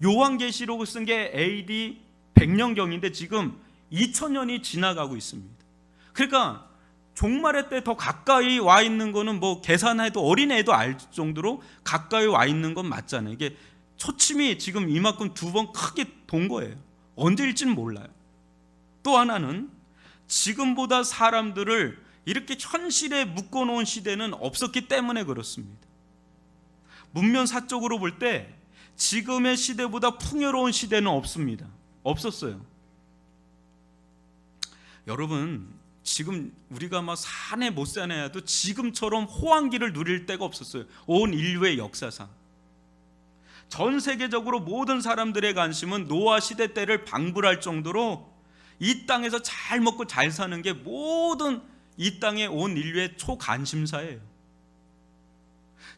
요한계시록을 쓴 게 AD 100년경인데 지금 2000년이 지나가고 있습니다. 그러니까 종말의 때 더 가까이 와 있는 거는 뭐 계산해도 어린애도 알 정도로 가까이 와 있는 건 맞잖아요. 이게 초침이 지금 이만큼 두 번 크게 돈 거예요. 언제일지는 몰라요. 또 하나는 지금보다 사람들을 이렇게 현실에 묶어놓은 시대는 없었기 때문에 그렇습니다. 문면사적으로 볼 때 지금의 시대보다 풍요로운 시대는 없습니다. 없었어요. 여러분, 지금 우리가 막 사내 못 사내야도 지금처럼 호황기를 누릴 때가 없었어요. 온 인류의 역사상. 전 세계적으로 모든 사람들의 관심은 노아 시대 때를 방불할 정도로 이 땅에서 잘 먹고 잘 사는 게 모든 이 땅의 온 인류의 초관심사예요.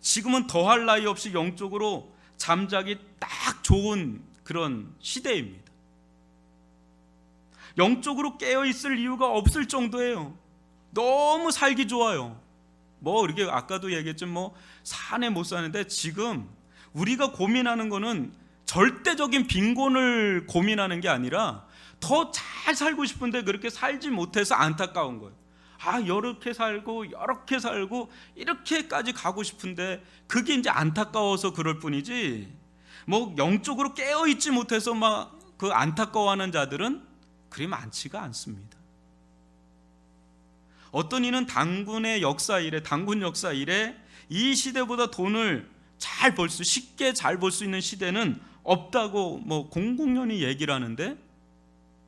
지금은 더할 나위 없이 영적으로 잠자기 딱 좋은 그런 시대입니다. 영적으로 깨어있을 이유가 없을 정도예요. 너무 살기 좋아요. 뭐 이렇게 아까도 얘기했지만 뭐 사내 못 사는데 지금 우리가 고민하는 거는 절대적인 빈곤을 고민하는 게 아니라 더 잘 살고 싶은데 그렇게 살지 못해서 안타까운 거예요. 이렇게 살고 이렇게까지 가고 싶은데 그게 이제 안타까워서 그럴 뿐이지, 뭐 영적으로 깨어있지 못해서 막 그 안타까워하는 자들은 그리 많지가 않습니다. 어떤 이는 당군 역사 이래 이 시대보다 돈을 쉽게 잘 벌 수 있는 시대는 없다고 뭐 공공연히 얘기를 하는데,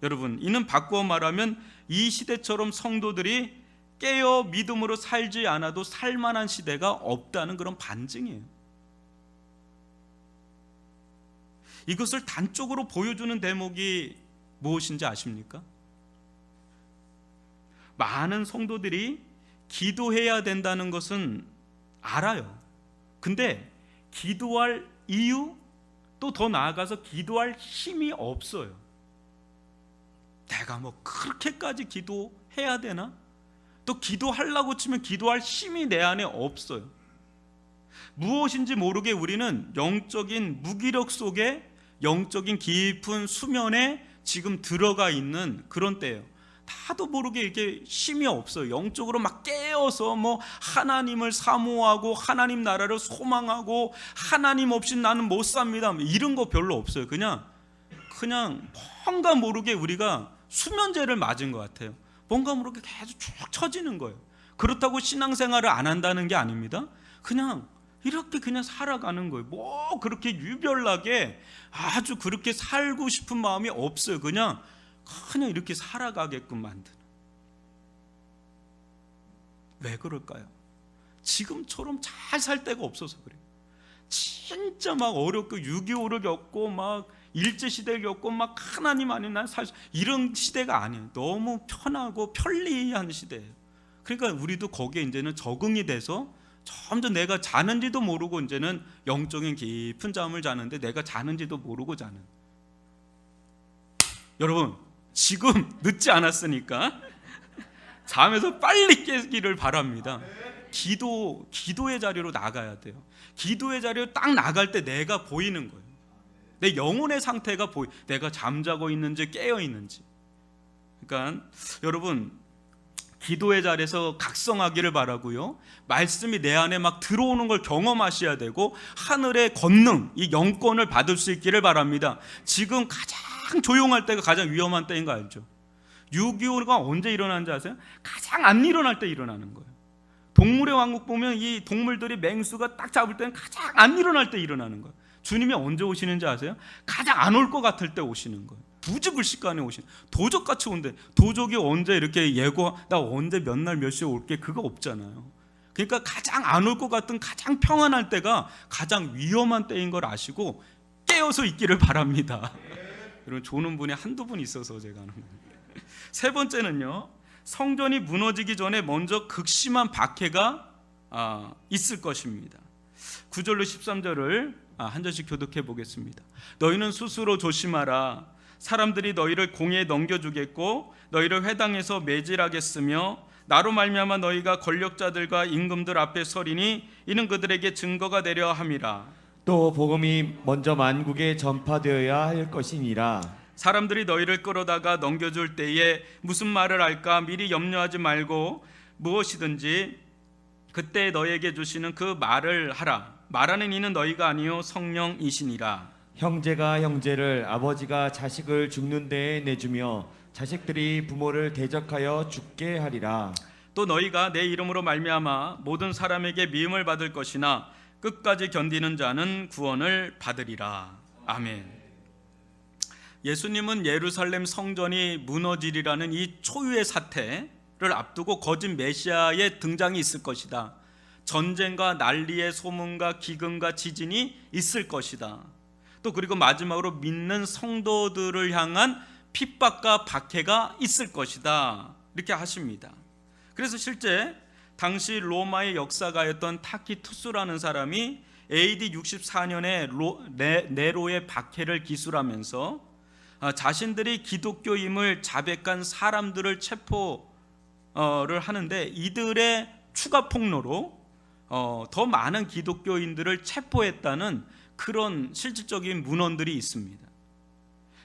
여러분, 이는 바꾸어 말하면 이 시대처럼 성도들이 깨어 믿음으로 살지 않아도 살만한 시대가 없다는 그런 반증이에요. 이것을 단적으로 보여주는 대목이 무엇인지 아십니까? 많은 성도들이 기도해야 된다는 것은 알아요. 근데 기도할 이유, 또 더 나아가서 기도할 힘이 없어요. 내가 뭐 그렇게까지 기도해야 되나? 또 기도하려고 치면 기도할 힘이 내 안에 없어요. 무엇인지 모르게 우리는 영적인 무기력 속에 영적인 깊은 수면에 지금 들어가 있는 그런 때예요. 나도 모르게 이렇게 힘이 없어요. 영적으로 막 깨어서 뭐 하나님을 사모하고 하나님 나라를 소망하고 하나님 없이 나는 못 삽니다, 이런 거 별로 없어요. 그냥 뭔가 모르게 우리가 수면제를 맞은 것 같아요. 뭔가 모르게 계속 쭉 처지는 거예요. 그렇다고 신앙생활을 안 한다는 게 아닙니다. 그냥 이렇게 그냥 살아가는 거예요. 뭐 그렇게 유별나게 아주 그렇게 살고 싶은 마음이 없어요. 그냥 이렇게 살아가게끔 만드는. 왜 그럴까요? 지금처럼 잘 살 때가 없어서 그래요. 진짜 막 어렵고 6.25를 겪고 막 일제시대를 겪고 막 하나님 아닌 난 살 이런 시대가 아니에요. 너무 편하고 편리한 시대예요. 그러니까 우리도 거기에 이제는 적응이 돼서 점점 내가 자는지도 모르고 이제는 영적인 깊은 잠을 자는데 내가 자는지도 모르고 자는. 여러분, 지금 늦지 않았으니까 잠에서 빨리 깨기를 바랍니다. 기도의 자리로 나가야 돼요. 기도의 자리로 딱 나갈 때 내가 보이는 거예요. 내 영혼의 상태가 내가 잠자고 있는지 깨어 있는지. 그러니까 여러분, 기도의 자리에서 각성하기를 바라고요. 말씀이 내 안에 막 들어오는 걸 경험하셔야 되고 하늘의 권능, 이 영권을 받을 수 있기를 바랍니다. 지금 가장 조용할 때가 가장 위험한 때인 거 알죠? 6.25가 언제 일어나는지 아세요? 가장 안 일어날 때 일어나는 거예요. 동물의 왕국 보면 이 동물들이 맹수가 딱 잡을 때는 가장 안 일어날 때 일어나는 거예요. 주님이 언제 오시는지 아세요? 가장 안 올 것 같을 때 오시는 거예요. 부지불식간에 오신, 도적같이 온대. 도적이 언제 이렇게 나 언제 몇 날 몇 시에 올게, 그거 없잖아요. 그러니까 가장 안 올 것 같은 가장 평안할 때가 가장 위험한 때인 걸 아시고 깨어서 있기를 바랍니다. 여러분, 조는 분이 한두 분 있어서 제가 하는 거예요. 세 번째는요, 성전이 무너지기 전에 먼저 극심한 박해가 있을 것입니다. 9절로 13절을 한 절씩 교독해 보겠습니다. 너희는 스스로 조심하라. 사람들이 너희를 공에 넘겨주겠고 너희를 회당에서 매질하겠으며 나로 말미암아 너희가 권력자들과 임금들 앞에 서리니 이는 그들에게 증거가 되려 함이라. 또 복음이 먼저 만국에 전파되어야 할 것이니라. 사람들이 너희를 끌어다가 넘겨줄 때에 무슨 말을 할까 미리 염려하지 말고 무엇이든지 그때 너희에게 주시는 그 말을 하라. 말하는 이는 너희가 아니요 성령이시니라. 형제가 형제를, 아버지가 자식을 죽는 데에 내주며 자식들이 부모를 대적하여 죽게 하리라. 또 너희가 내 이름으로 말미암아 모든 사람에게 미움을 받을 것이나 끝까지 견디는 자는 구원을 받으리라. 아멘. 예수님은 예루살렘 성전이 무너지리라는 이 초유의 사태를 앞두고 거짓 메시아의 등장이 있을 것이다. 전쟁과 난리의 소문과 기근과 지진이 있을 것이다. 또 그리고 마지막으로 믿는 성도들을 향한 핍박과 박해가 있을 것이다. 이렇게 하십니다. 그래서 실제 당시 로마의 역사가였던 타키투스라는 사람이 AD 64년에 네로의 박해를 기술하면서 자신들이 기독교임을 자백한 사람들을 체포를 하는데 이들의 추가 폭로로 더 많은 기독교인들을 체포했다는 그런 실질적인 문헌들이 있습니다.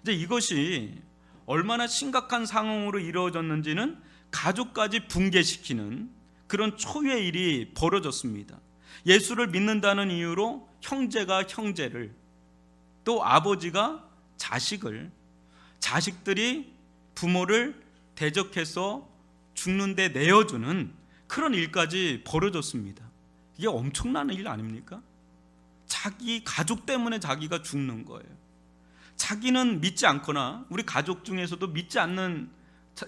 이제 이것이 얼마나 심각한 상황으로 이루어졌는지는 가족까지 붕괴시키는 그런 초유의 일이 벌어졌습니다. 예수를 믿는다는 이유로 형제가 형제를, 또 아버지가 자식을, 자식들이 부모를 대적해서 죽는데 내어주는 그런 일까지 벌어졌습니다. 이게 엄청난 일 아닙니까? 자기 가족 때문에 자기가 죽는 거예요. 자기는 믿지 않거나 우리 가족 중에서도 믿지 않는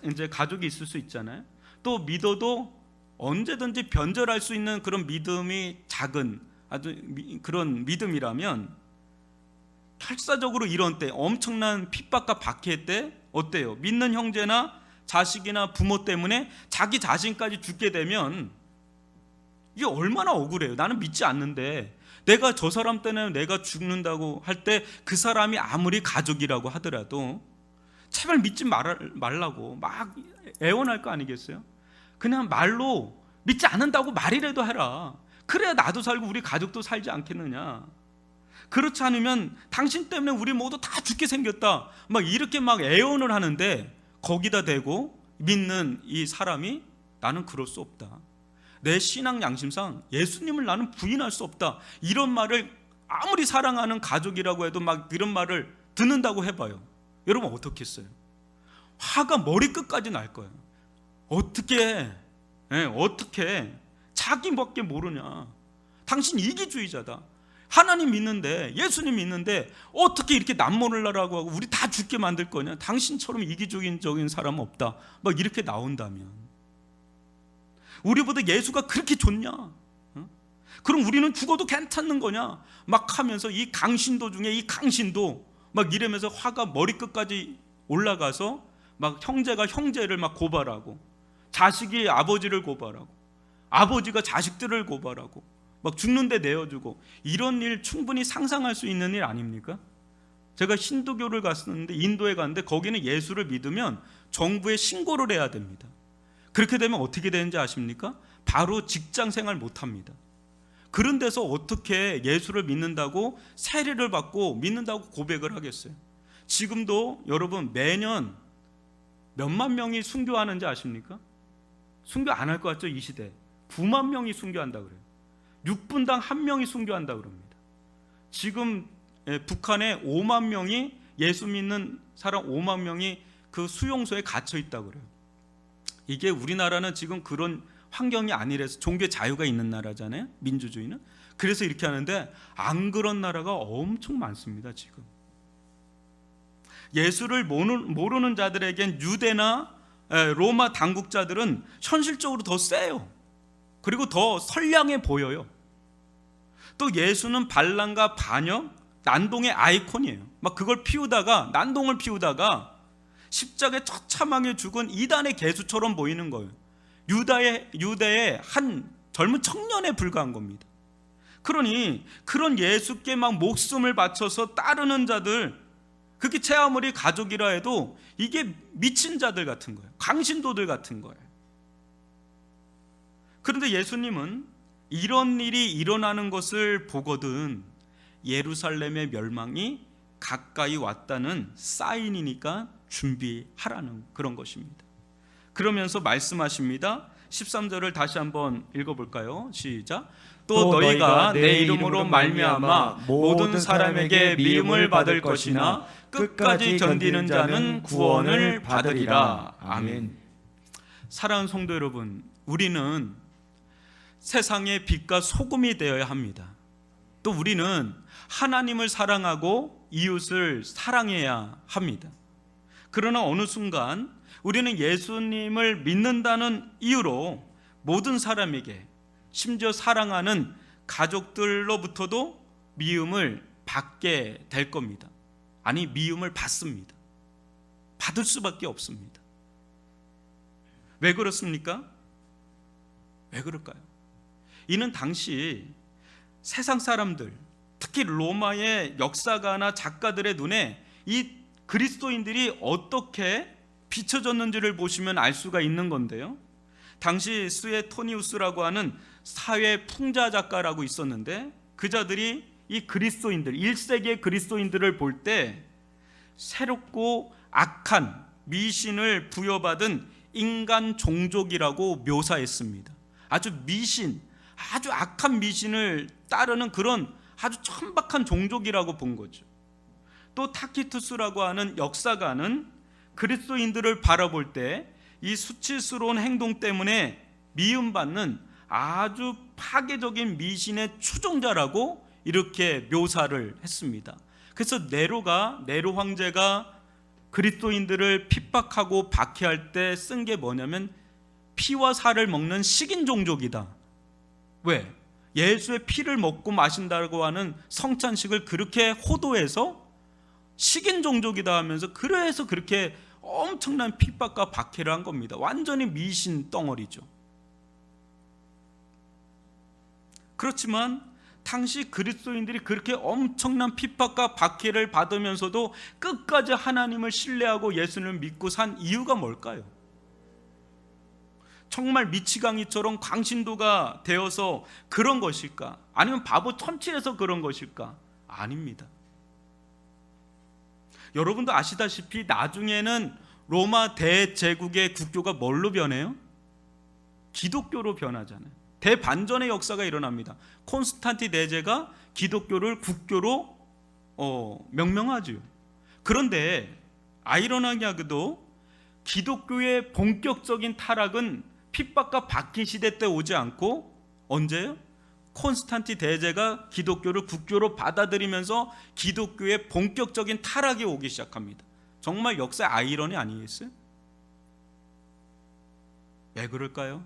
이제 가족이 있을 수 있잖아요. 또 믿어도 언제든지 변절할 수 있는 그런 믿음이 작은 아주 그런 믿음이라면 결사적으로 이런 때, 엄청난 핍박과 박해 때 어때요? 믿는 형제나 자식이나 부모 때문에 자기 자신까지 죽게 되면 이게 얼마나 억울해요. 나는 믿지 않는데 내가 저 사람 때문에 내가 죽는다고 할 때 그 사람이 아무리 가족이라고 하더라도 제발 믿지 말라고 막 애원할 거 아니겠어요? 그냥 말로 믿지 않는다고 말이라도 해라. 그래야 나도 살고 우리 가족도 살지 않겠느냐. 그렇지 않으면 당신 때문에 우리 모두 다 죽게 생겼다, 막 이렇게 막 애원을 하는데 거기다 대고 믿는 이 사람이 나는 그럴 수 없다, 내 신앙 양심상 예수님을 나는 부인할 수 없다, 이런 말을 아무리 사랑하는 가족이라고 해도 막 이런 말을 듣는다고 해봐요. 여러분 어떻겠어요? 화가 머리끝까지 날 거예요. 어떻게 자기밖에 모르냐, 당신 이기주의자다, 하나님 믿는데 예수님 믿는데 어떻게 이렇게 남모를라라고 하고 우리 다 죽게 만들 거냐, 당신처럼 이기적인 사람은 없다, 막 이렇게 나온다면 우리보다 예수가 그렇게 좋냐? 그럼 우리는 죽어도 괜찮는 거냐? 막 하면서 이 강신도 중에 이 강신도 막 이러면서 화가 머리끝까지 올라가서 막 형제가 형제를 막 고발하고, 자식이 아버지를 고발하고, 아버지가 자식들을 고발하고, 막 죽는데 내어주고, 이런 일 충분히 상상할 수 있는 일 아닙니까? 제가 힌두교를 갔었는데, 인도에 갔는데 거기는 예수를 믿으면 정부에 신고를 해야 됩니다. 그렇게 되면 어떻게 되는지 아십니까? 바로 직장 생활 못합니다. 그런 데서 어떻게 예수를 믿는다고 세례를 받고 믿는다고 고백을 하겠어요? 지금도 여러분 매년 몇만 명이 순교하는지 아십니까? 순교 안 할 것 같죠? 이 시대 9만 명이 순교한다 그래요. 6분당 1명이 순교한다 그럽니다. 지금 북한에 5만 명이, 예수 믿는 사람 5만 명이 그 수용소에 갇혀 있다 그래요. 이게 우리나라는 지금 그런 환경이 아니라서 종교의 자유가 있는 나라잖아요, 민주주의는. 그래서 이렇게 하는데 안 그런 나라가 엄청 많습니다. 지금 예수를 모르는 자들에겐 유대나 로마 당국자들은 현실적으로 더 세요. 그리고 더 선량해 보여요. 또 예수는 반란과 반역, 난동의 아이콘이에요. 막 그걸 피우다가, 난동을 피우다가 십자가에 처참하게 죽은 이단의 개수처럼 보이는 거예요. 유대의 한 젊은 청년에 불과한 겁니다. 그러니 그런 예수께 막 목숨을 바쳐서 따르는 자들, 그게 제 아무리 가족이라 해도 이게 미친 자들 같은 거예요. 강신도들 같은 거예요. 그런데 예수님은 이런 일이 일어나는 것을 보거든 예루살렘의 멸망이 가까이 왔다는 사인이니까 준비하라는 그런 것입니다. 그러면서 말씀하십니다. 13절을 다시 한번 읽어볼까요? 시작. 또 너희가 내 이름으로 말미암아 모든 사람에게 미움을 받을 것이나 끝까지 견디는 자는 구원을 받으리라. 아멘. 사랑하는 성도 여러분, 우리는 세상의 빛과 소금이 되어야 합니다. 또 우리는 하나님을 사랑하고 이웃을 사랑해야 합니다. 그러나 어느 순간 우리는 예수님을 믿는다는 이유로 모든 사람에게, 심지어 사랑하는 가족들로부터도 미움을 받게 될 겁니다. 아니, 미움을 받습니다. 받을 수밖에 없습니다. 왜 그렇습니까? 왜 그럴까요? 이는 당시 세상 사람들, 특히 로마의 역사가나 작가들의 눈에 이 그리스도인들이 어떻게 비춰졌는지를 보시면 알 수가 있는 건데요. 당시 수에토니우스라고 하는 사회 풍자 작가라고 있었는데, 그 자들이 이 그리스도인들, 1세기의 그리스도인들을 볼 때 새롭고 악한 미신을 부여받은 인간 종족이라고 묘사했습니다. 아주 악한 미신을 따르는 그런 아주 천박한 종족이라고 본 거죠. 또 타키투스라고 하는 역사가는 그리스도인들을 바라볼 때 이 수치스러운 행동 때문에 미움받는 아주 파괴적인 미신의 추종자라고 이렇게 묘사를 했습니다. 그래서 네로 황제가 그리스도인들을 핍박하고 박해할 때 쓴 게 뭐냐면 피와 살을 먹는 식인 종족이다. 왜? 예수의 피를 먹고 마신다고 하는 성찬식을 그렇게 호도해서 식인 종족이다 하면서 그래서 그렇게 엄청난 핍박과 박해를 한 겁니다. 완전히 미신 덩어리죠. 그렇지만 당시 그리스도인들이 그렇게 엄청난 핍박과 박해를 받으면서도 끝까지 하나님을 신뢰하고 예수님을 믿고 산 이유가 뭘까요? 정말 미치광이처럼 광신도가 되어서 그런 것일까? 아니면 바보 천치에서 그런 것일까? 아닙니다. 여러분도 아시다시피 나중에는 로마 대제국의 국교가 뭘로 변해요? 기독교로 변하잖아요. 대반전의 역사가 일어납니다. 콘스탄티 대제가 기독교를 국교로 명명하죠. 그런데 아이러니하게도 기독교의 본격적인 타락은 핍박과 박해 시대 때 오지 않고 언제요? 콘스탄티 대제가 기독교를 국교로 받아들이면서 기독교의 본격적인 타락이 오기 시작합니다. 정말 역사의 아이러니 아니겠어요? 왜 그럴까요?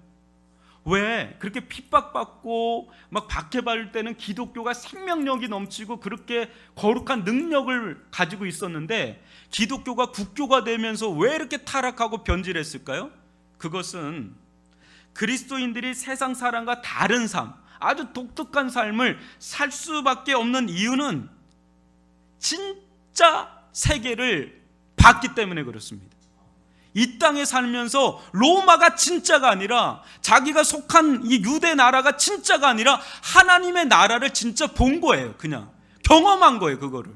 왜 그렇게 핍박받고 막 박해받을 때는 기독교가 생명력이 넘치고 그렇게 거룩한 능력을 가지고 있었는데 기독교가 국교가 되면서 왜 이렇게 타락하고 변질했을까요? 그것은 그리스도인들이 세상 사람과 다른 삶, 아주 독특한 삶을 살 수밖에 없는 이유는 진짜 세계를 봤기 때문에 그렇습니다. 이 땅에 살면서 로마가 진짜가 아니라 자기가 속한 이 유대 나라가 진짜가 아니라 하나님의 나라를 진짜 본 거예요. 그냥 경험한 거예요. 그거를.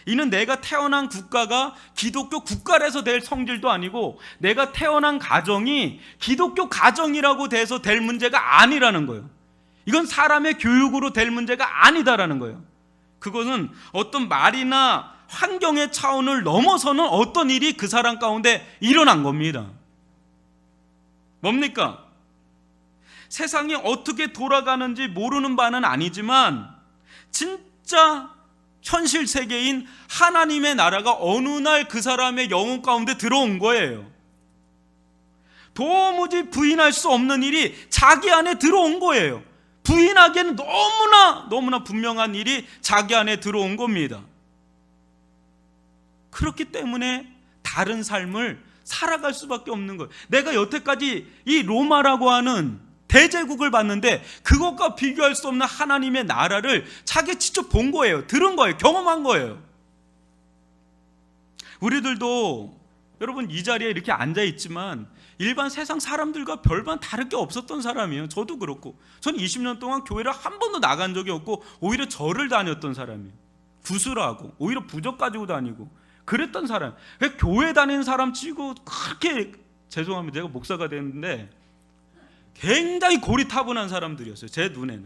이는 내가 태어난 국가가 기독교 국가라서 될 성질도 아니고 내가 태어난 가정이 기독교 가정이라고 돼서 될 문제가 아니라는 거예요. 이건 사람의 교육으로 될 문제가 아니다라는 거예요. 그것은 어떤 말이나 환경의 차원을 넘어서는 어떤 일이 그 사람 가운데 일어난 겁니다. 뭡니까? 세상이 어떻게 돌아가는지 모르는 바는 아니지만 진짜 현실 세계인 하나님의 나라가 어느 날 그 사람의 영혼 가운데 들어온 거예요. 도무지 부인할 수 없는 일이 자기 안에 들어온 거예요. 부인하기에는 너무나 분명한 일이 자기 안에 들어온 겁니다. 그렇기 때문에 다른 삶을 살아갈 수밖에 없는 거예요. 내가 여태까지 이 로마라고 하는 대제국을 봤는데 그것과 비교할 수 없는 하나님의 나라를 자기가 직접 본 거예요. 들은 거예요. 경험한 거예요. 우리들도 여러분 이 자리에 이렇게 앉아 있지만 일반 세상 사람들과 별반 다를 게 없었던 사람이에요. 저도 그렇고. 저는 20년 동안 교회를 한 번도 나간 적이 없고 오히려 절을 다녔던 사람이에요. 구슬하고 오히려 부적 가지고 다니고 그랬던 사람. 교회 다니는 사람 치고 그렇게 죄송합니다. 제가 목사가 됐는데 굉장히 고리타분한 사람들이었어요. 제 눈에는.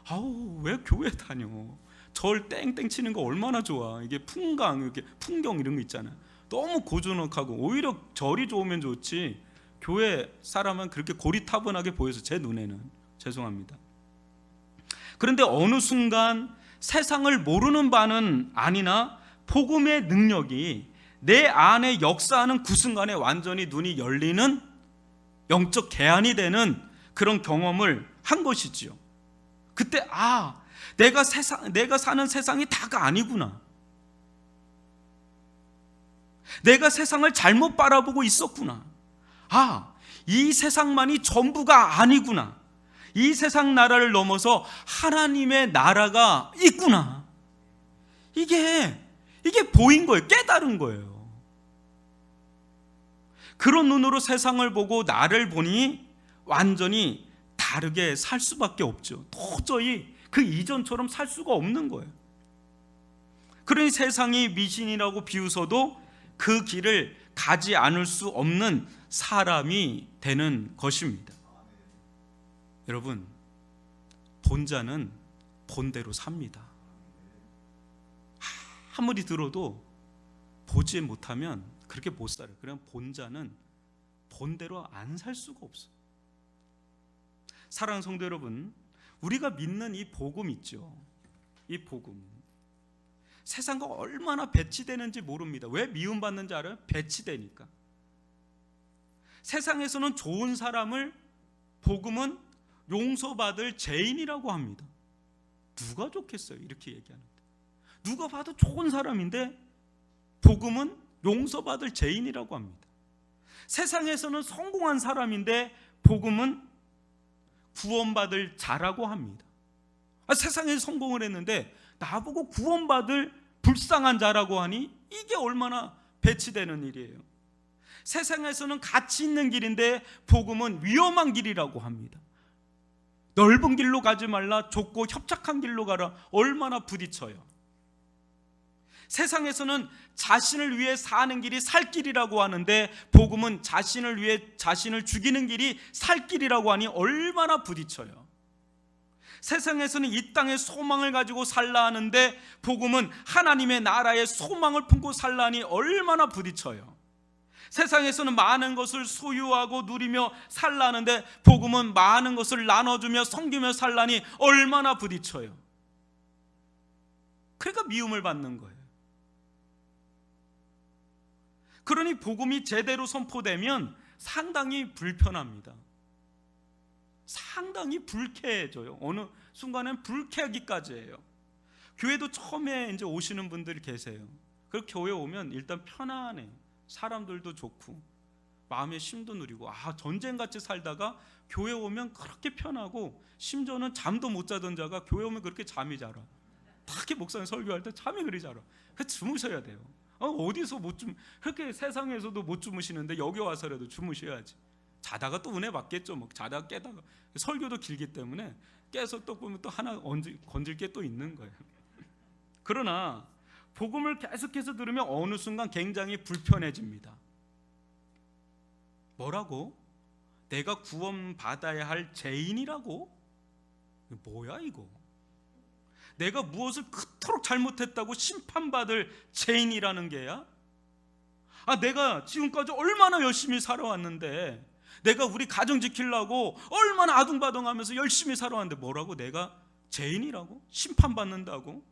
아우 왜 교회 다녀? 절 땡땡 치는 거 얼마나 좋아. 이게 풍강, 이렇게 풍경 이런 거 있잖아요. 너무 고즈넉하고 오히려 절이 좋으면 좋지. 교회 사람은 그렇게 고리타분하게 보여서 제 눈에는. 죄송합니다. 그런데 어느 순간 세상을 모르는 바는 아니나 복음의 능력이 내 안에 역사하는 그 순간에 완전히 눈이 열리는 영적 개안이 되는 그런 경험을 한 것이지요. 그때 내가 사는 세상이 다가 아니구나. 내가 세상을 잘못 바라보고 있었구나. 이 세상만이 전부가 아니구나. 이 세상 나라를 넘어서 하나님의 나라가 있구나. 이게 보인 거예요. 깨달은 거예요. 그런 눈으로 세상을 보고 나를 보니 완전히 다르게 살 수밖에 없죠. 도저히 그 이전처럼 살 수가 없는 거예요. 그러니 세상이 미신이라고 비웃어도 그 길을 가지 않을 수 없는 사람이 되는 것입니다. 여러분, 본자는 본대로 삽니다. 아무리 들어도 보지 못하면 그렇게 못 살아요. 그럼 본자는 본대로 안 살 수가 없어요. 사랑하는 성도 여러분, 우리가 믿는 이 복음 있죠. 이 복음. 세상과 얼마나 배치되는지 모릅니다. 왜 미움받는지 알아요? 배치되니까. 세상에서는 좋은 사람을 복음은 용서받을 죄인이라고 합니다. 누가 좋겠어요? 이렇게 얘기하는데. 누가 봐도 좋은 사람인데 복음은 용서받을 죄인이라고 합니다. 세상에서는 성공한 사람인데 복음은 구원받을 자라고 합니다. 세상에서 성공을 했는데 나보고 구원받을 불쌍한 자라고 하니 이게 얼마나 배치되는 일이에요. 세상에서는 가치 있는 길인데 복음은 위험한 길이라고 합니다. 넓은 길로 가지 말라, 좁고 협착한 길로 가라. 얼마나 부딪혀요. 세상에서는 자신을 위해 사는 길이 살 길이라고 하는데 복음은 자신을 위해 자신을 죽이는 길이 살 길이라고 하니 얼마나 부딪혀요. 세상에서는 이 땅의 소망을 가지고 살라 하는데 복음은 하나님의 나라의 소망을 품고 살라 하니 얼마나 부딪혀요. 세상에서는 많은 것을 소유하고 누리며 살라 하는데 복음은 많은 것을 나눠주며 섬기며 살라니 얼마나 부딪혀요. 그러니까 미움을 받는 거예요. 그러니 복음이 제대로 선포되면 상당히 불편합니다. 상당히 불쾌해져요. 어느 순간엔 불쾌하기까지 해요. 교회도 처음에 이제 오시는 분들이 계세요. 그 교회 오면 일단 편안해요. 사람들도 좋고 마음의 쉼도 누리고 전쟁같이 살다가 교회 오면 그렇게 편하고 심지어는 잠도 못 자던 자가 교회 오면 그렇게 잠이 자라. 특히 목사님 설교할 때 잠이 그리 자라. 주무셔야 돼요. 어디서 그렇게 세상에서도 못 주무시는데 여기 와서라도 주무셔야지. 자다가 또 은혜 받겠죠. 자다가 깨다가 설교도 길기 때문에 깨서 또 보면 또 하나 건질 게 또 있는 거예요. 그러나 복음을 계속해서 들으면 어느 순간 굉장히 불편해집니다. 뭐라고? 내가 구원받아야 할 죄인이라고? 뭐야 이거? 내가 무엇을 그토록 잘못했다고 심판받을 죄인이라는 게야? 내가 지금까지 얼마나 열심히 살아왔는데, 내가 우리 가정 지키려고 얼마나 아둥바둥하면서 열심히 살아왔는데 뭐라고? 내가 죄인이라고? 심판받는다고?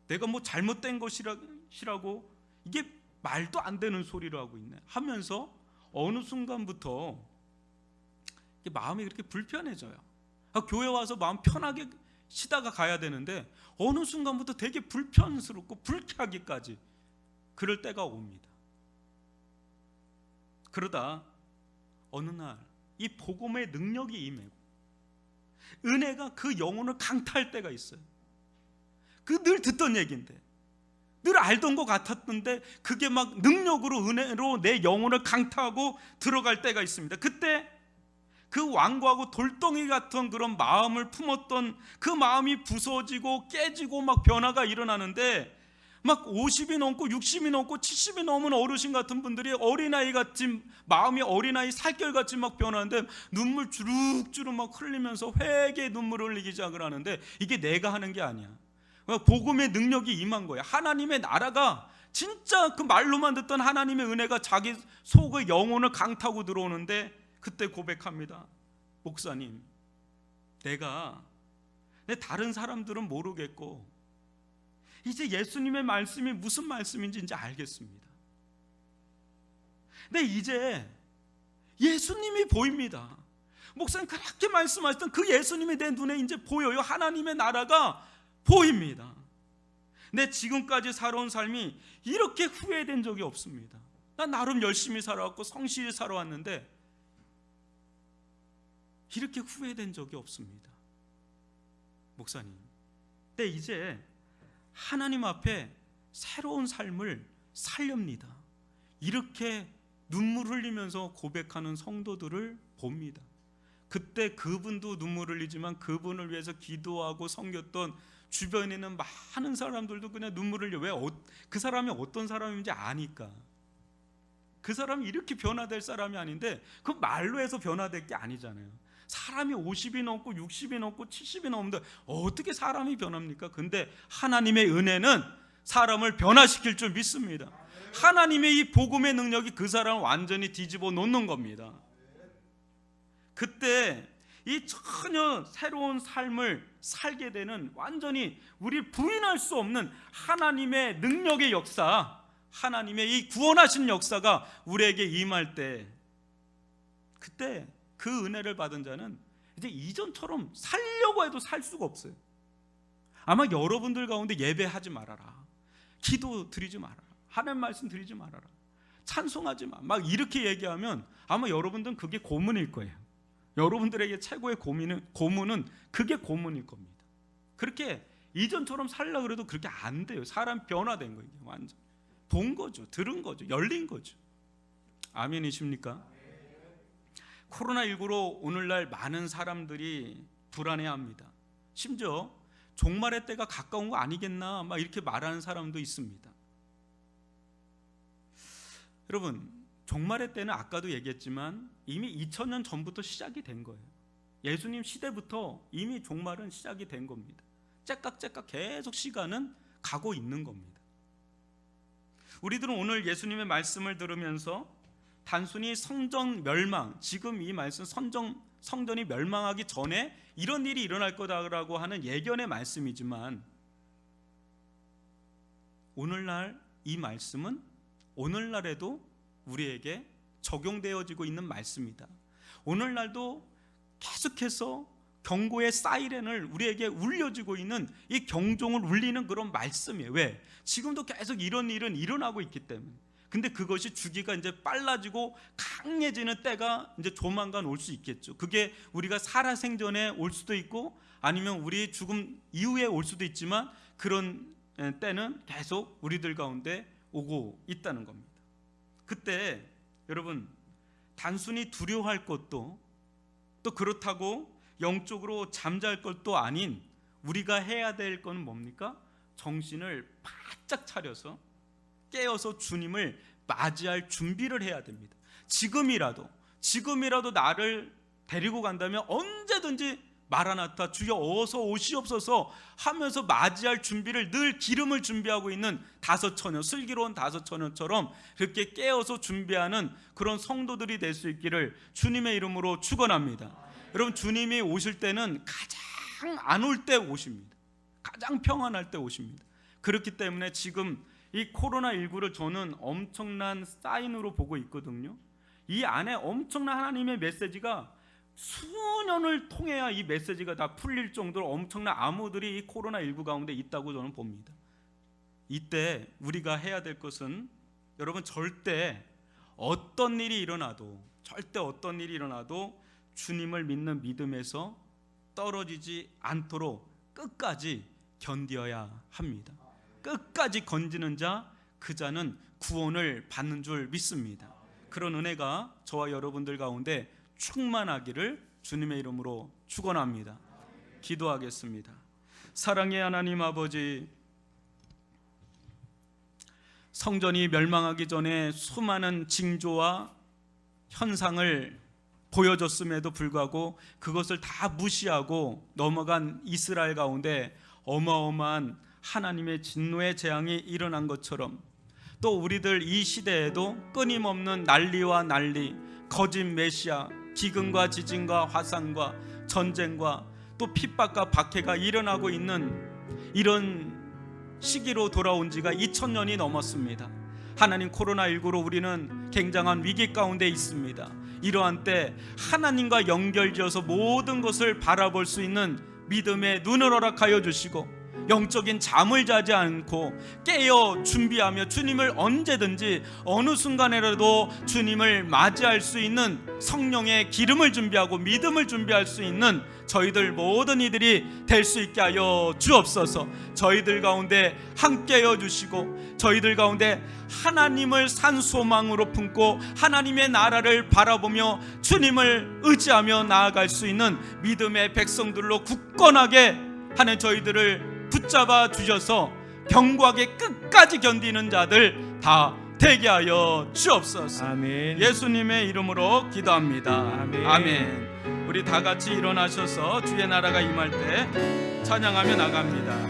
내가 뭐 잘못된 것이라고? 이게 말도 안 되는 소리를 하고 있네 하면서 어느 순간부터 마음이 그렇게 불편해져요. 교회 와서 마음 편하게 쉬다가 가야 되는데 어느 순간부터 되게 불편스럽고 불쾌하기까지 그럴 때가 옵니다. 그러다 어느 날 이 복음의 능력이 임하고 은혜가 그 영혼을 강타할 때가 있어요. 그 늘 듣던 얘기인데, 늘 알던 것 같았는데 그게 막 능력으로 은혜로 내 영혼을 강타하고 들어갈 때가 있습니다. 그때 그 완고하고 돌덩이 같은 그런 마음을 품었던 그 마음이 부서지고 깨지고 막 변화가 일어나는데, 막 50이 넘고 60이 넘고 70이 넘은 어르신 같은 분들이 어린아이 같이, 마음이 어린아이 살결같이 막 변하는데 눈물 주룩주룩 막 흘리면서 회개의 눈물을 흘리기 시작을 하는데, 이게 내가 하는 게 아니야. 복음의 능력이 임한 거야. 하나님의 나라가 진짜 그 말로만 듣던 하나님의 은혜가 자기 속의 영혼을 강타고 들어오는데, 그때 고백합니다. 목사님, 내가 다른 사람들은 모르겠고 이제 예수님의 말씀이 무슨 말씀인지 이제 알겠습니다. 근데 이제 예수님이 보입니다. 목사님 그렇게 말씀하셨던 그 예수님이 내 눈에 이제 보여요. 하나님의 나라가 보입니다. 내 지금까지 살아온 삶이 이렇게 후회된 적이 없습니다. 난 나름 열심히 살아왔고 성실히 살아왔는데 이렇게 후회된 적이 없습니다. 목사님, 근데 이제 하나님 앞에 새로운 삶을 살렵니다. 이렇게 눈물 흘리면서 고백하는 성도들을 봅니다. 그때 그분도 눈물 흘리지만 그분을 위해서 기도하고 섬겼던 주변에 있는 많은 사람들도 그냥 눈물을 흘려. 왜? 그 사람이 어떤 사람인지 아니까. 그 사람이 이렇게 변화될 사람이 아닌데 그 말로 해서 변화될 게 아니잖아요. 사람이 50이 넘고 60이 넘고 70이 넘는데 어떻게 사람이 변합니까? 근데 하나님의 은혜는 사람을 변화시킬 줄 믿습니다. 하나님의 이 복음의 능력이 그 사람을 완전히 뒤집어 놓는 겁니다. 그때 이 전혀 새로운 삶을 살게 되는, 완전히 우리 부인할 수 없는 하나님의 능력의 역사, 하나님의 이 구원하신 역사가 우리에게 임할 때, 그때 그 은혜를 받은 자는 이제 이전처럼 살려고 해도 살 수가 없어요. 아마 여러분들 가운데 예배하지 말아라, 기도 드리지 말아라, 하나님 말씀 드리지 말아라, 찬송하지 마, 막 이렇게 얘기하면 아마 여러분들은 그게 고문일 거예요. 여러분들에게 최고의 고문은 그게 고문일 겁니다. 그렇게 이전처럼 살려고 그래도 그렇게 안 돼요. 사람 변화된 거예요. 완전 본 거죠, 들은 거죠, 열린 거죠. 아멘이십니까? 코로나19로 오늘날 많은 사람들이 불안해합니다. 심지어 종말의 때가 가까운 거 아니겠나 막 이렇게 말하는 사람도 있습니다. 여러분, 종말의 때는 아까도 얘기했지만 이미 2000년 전부터 시작이 된 거예요. 예수님 시대부터 이미 종말은 시작이 된 겁니다. 째깍째깍 계속 시간은 가고 있는 겁니다. 우리들은 오늘 예수님의 말씀을 들으면서 단순히 성전 멸망, 지금 이 말씀 성전이 멸망하기 전에 이런 일이 일어날 거다라고 하는 예견의 말씀이지만, 오늘날 이 말씀은 오늘날에도 우리에게 적용되어지고 있는 말씀이다. 오늘날도 계속해서 경고의 사이렌을 우리에게 울려주고 있는, 이 경종을 울리는 그런 말씀이에요. 왜? 지금도 계속 이런 일은 일어나고 있기 때문에. 근데 그것이 주기가 이제 빨라지고 강해지는 때가 이제 조만간 올 수 있겠죠. 그게 우리가 살아생전에 올 수도 있고 아니면 우리 죽음 이후에 올 수도 있지만, 그런 때는 계속 우리들 가운데 오고 있다는 겁니다. 그때 여러분, 단순히 두려워할 것도, 또 그렇다고 영적으로 잠잘 것도 아닌 우리가 해야 될 건 뭡니까? 정신을 바짝 차려서 깨어서 주님을 맞이할 준비를 해야 됩니다. 지금이라도 나를 데리고 간다면 언제든지 마라나타, 주여 어서 오시옵소서 하면서 맞이할 준비를, 늘 기름을 준비하고 있는 다섯처녀, 슬기로운 다섯처녀처럼 그렇게 깨어서 준비하는 그런 성도들이 될 수 있기를 주님의 이름으로 축원합니다. 여러분, 주님이 오실 때는 가장 안 올 때 오십니다. 가장 평안할 때 오십니다. 그렇기 때문에 지금 이 코로나19를 저는 엄청난 사인으로 보고 있거든요. 이 안에 엄청난 하나님의 메시지가 수년을 통해야 이 메시지가 다 풀릴 정도로 엄청난 암호들이 이 코로나19 가운데 있다고 저는 봅니다. 이때 우리가 해야 될 것은, 여러분, 절대 어떤 일이 일어나도 주님을 믿는 믿음에서 떨어지지 않도록 끝까지 견뎌야 합니다. 끝까지 건지는 자, 그 자는 구원을 받는 줄 믿습니다. 그런 은혜가 저와 여러분들 가운데 충만하기를 주님의 이름으로 축원합니다. 기도하겠습니다. 사랑의 하나님 아버지, 성전이 멸망하기 전에 수많은 징조와 현상을 보여줬음에도 불구하고 그것을 다 무시하고 넘어간 이스라엘 가운데 어마어마한 하나님의 진노의 재앙이 일어난 것처럼, 또 우리들 이 시대에도 끊임없는 난리와 난리, 거짓 메시아, 기근과 지진과 화산과 전쟁과 또 핍박과 박해가 일어나고 있는 이런 시기로 돌아온 지가 2000년이 넘었습니다. 하나님, 코로나19로 우리는 굉장한 위기 가운데 있습니다. 이러한 때 하나님과 연결지어서 모든 것을 바라볼 수 있는 믿음의 눈을 허락하여 주시고, 영적인 잠을 자지 않고 깨어 준비하며 주님을 언제든지 어느 순간에라도 주님을 맞이할 수 있는 성령의 기름을 준비하고 믿음을 준비할 수 있는 저희들 모든 이들이 될 수 있게 하여 주옵소서. 저희들 가운데 함께여 주시고, 저희들 가운데 하나님을 산 소망으로 품고 하나님의 나라를 바라보며 주님을 의지하며 나아갈 수 있는 믿음의 백성들로 굳건하게 하는 저희들을 붙잡아 주셔서 견고하게 끝까지 견디는 자들 다 되게 하여 주옵소서. 아멘. 예수님의 이름으로 기도합니다. 아멘. 아멘. 우리 다 같이 일어나셔서 주의 나라가 임할 때 찬양하며 나갑니다.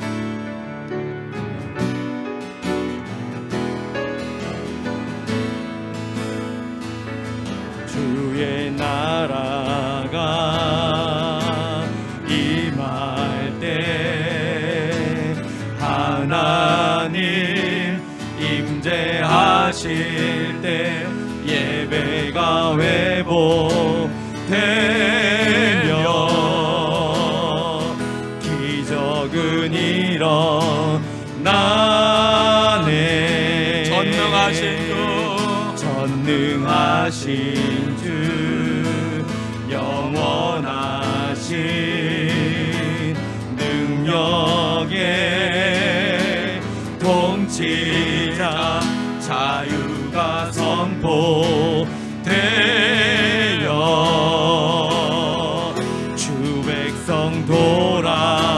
주의 나라가 임할 때 하나님 임재하실 때 예배가 회복되며 기적은 일어나네. 전능하신 주 영원하신 능력의 통치자 자유가 선포되어 주 백성 돌아오네.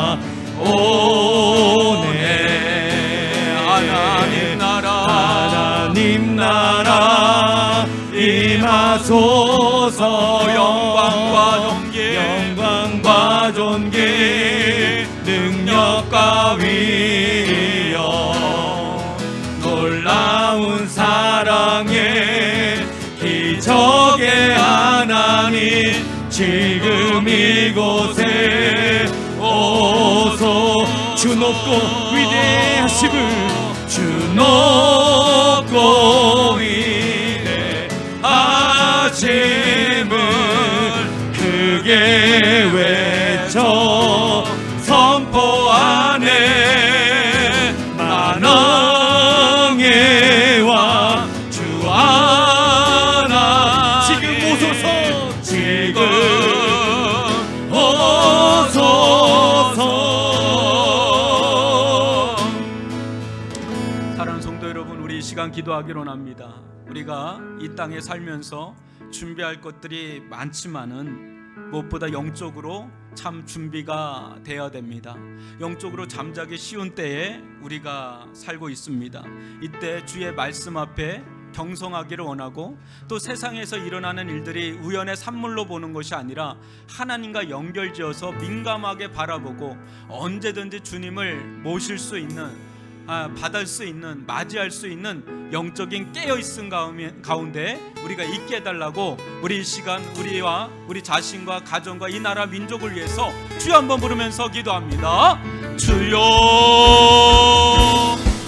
하나님 나라 임하소서. 영광과 존귀 능력과 위엄 놀라운 사랑의 기적의 하나님 지금 이곳에 오소. 주 높고 위대하심을 주 높고 위대하심을 크게 외쳐 선포하네. 만왕의 왕 주 하나 지금 오소서. 지금 오소서. 사랑하는 성도 여러분, 우리 이 시간 기도하기로 합니다. 우리가 이 땅에 살면서 준비할 것들이 많지만은 무엇보다 영적으로 참 준비가 되어야 됩니다. 영적으로 잠자기 쉬운 때에 우리가 살고 있습니다. 이때 주의 말씀 앞에 경성하기를 원하고, 또 세상에서 일어나는 일들이 우연의 산물로 보는 것이 아니라 하나님과 연결지어서 민감하게 바라보고 언제든지 주님을 모실 수 있는, 받을 수 있는, 맞이할 수 있는 영적인 깨어있음 가운데 우리가 있게 해달라고, 우리 이 시간 우리와 우리 자신과 가정과 이 나라 민족을 위해서 주여 한번 부르면서 기도합니다. 주여,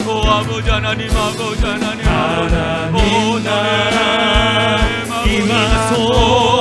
오 아버지 하나님, 아버지 하나님, 하나님 나라 임하소서.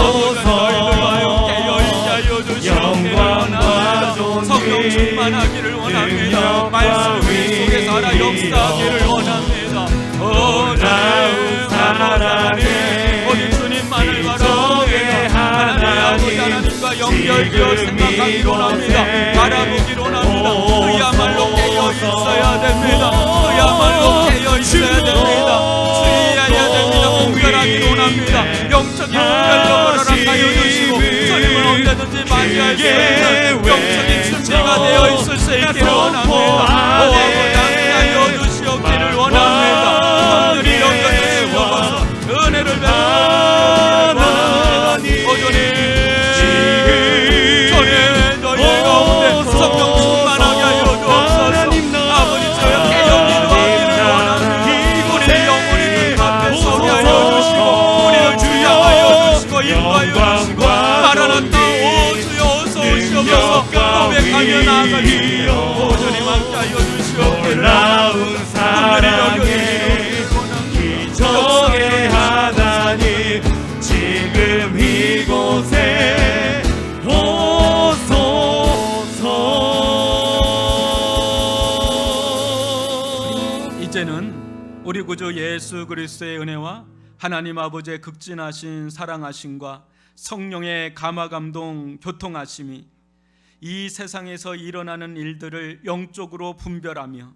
영광과 존귀 성령 충만하기를 원합니다. 말씀 우리 속에 살아 역사하기를 원합니다. 놀라운 사랑의 오직 주님만을 바라봅니다. 하나님 아버지 하나님과 연결되어 생각하기를 원합니다. 바라보기를 원합니다. 그야말로 깨어 있어야 됩니다. 그야말로 깨어 있어야 됩니다. 주의해야 됩니다. 분별하기를 원합니다. 영적인 분별력을 허락하여 주시고 주님을 언제든지 맞이할 수 있는 영적인 준비가 되어 있을 수 있기를 원합니다. 오 아버지 하여 주시옵기를 원합니다. 오늘이 여겨주시옵소서. 은혜를 베풀어 주시옵기를 원합니다. 주님 저희 가운데 성령 충만하게 하여 주옵소서. 아버지 저희 깨어 기도하기를 원합니다. 우리 영혼이 그 앞에 서게 하여 주시고 우리를 주장하여 주시고 인도하여 주시고 마라나타 오 주여 어서 오시옵소서. 고백하며 나아가시며 오전에 함께 하여 주시옵기를 놀라운 사랑의 기적의 하나님 지금 이곳에 오소서. 이제는 우리 구주 예수 그리스도의 은혜와 하나님 아버지의 극진하신 사랑하심과 성령의 감화감동 교통하심이 이 세상에서 일어나는 일들을 영적으로 분별하며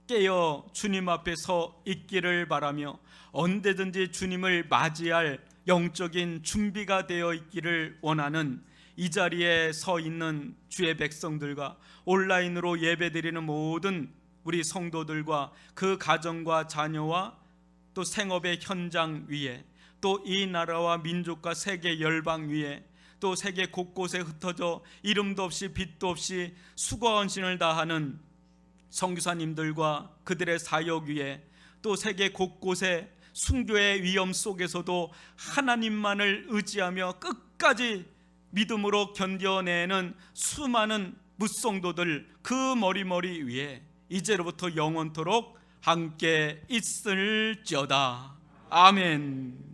깨어 주님 앞에 서 있기를 바라며 언제든지 주님을 맞이할 영적인 준비가 되어 있기를 원하는 이 자리에 서 있는 주의 백성들과 온라인으로 예배드리는 모든 우리 성도들과 그 가정과 자녀와 또 생업의 현장 위에, 또 이 나라와 민족과 세계 열방 위에, 또 세계 곳곳에 흩어져 이름도 없이 빛도 없이 수고와 헌신을 다하는 선교사님들과 그들의 사역 위에, 또 세계 곳곳에 순교의 위험 속에서도 하나님만을 의지하며 끝까지 믿음으로 견뎌내는 수많은 묻성도들, 그 머리머리 위에 이제로부터 영원토록 함께 있을지어다. 아멘.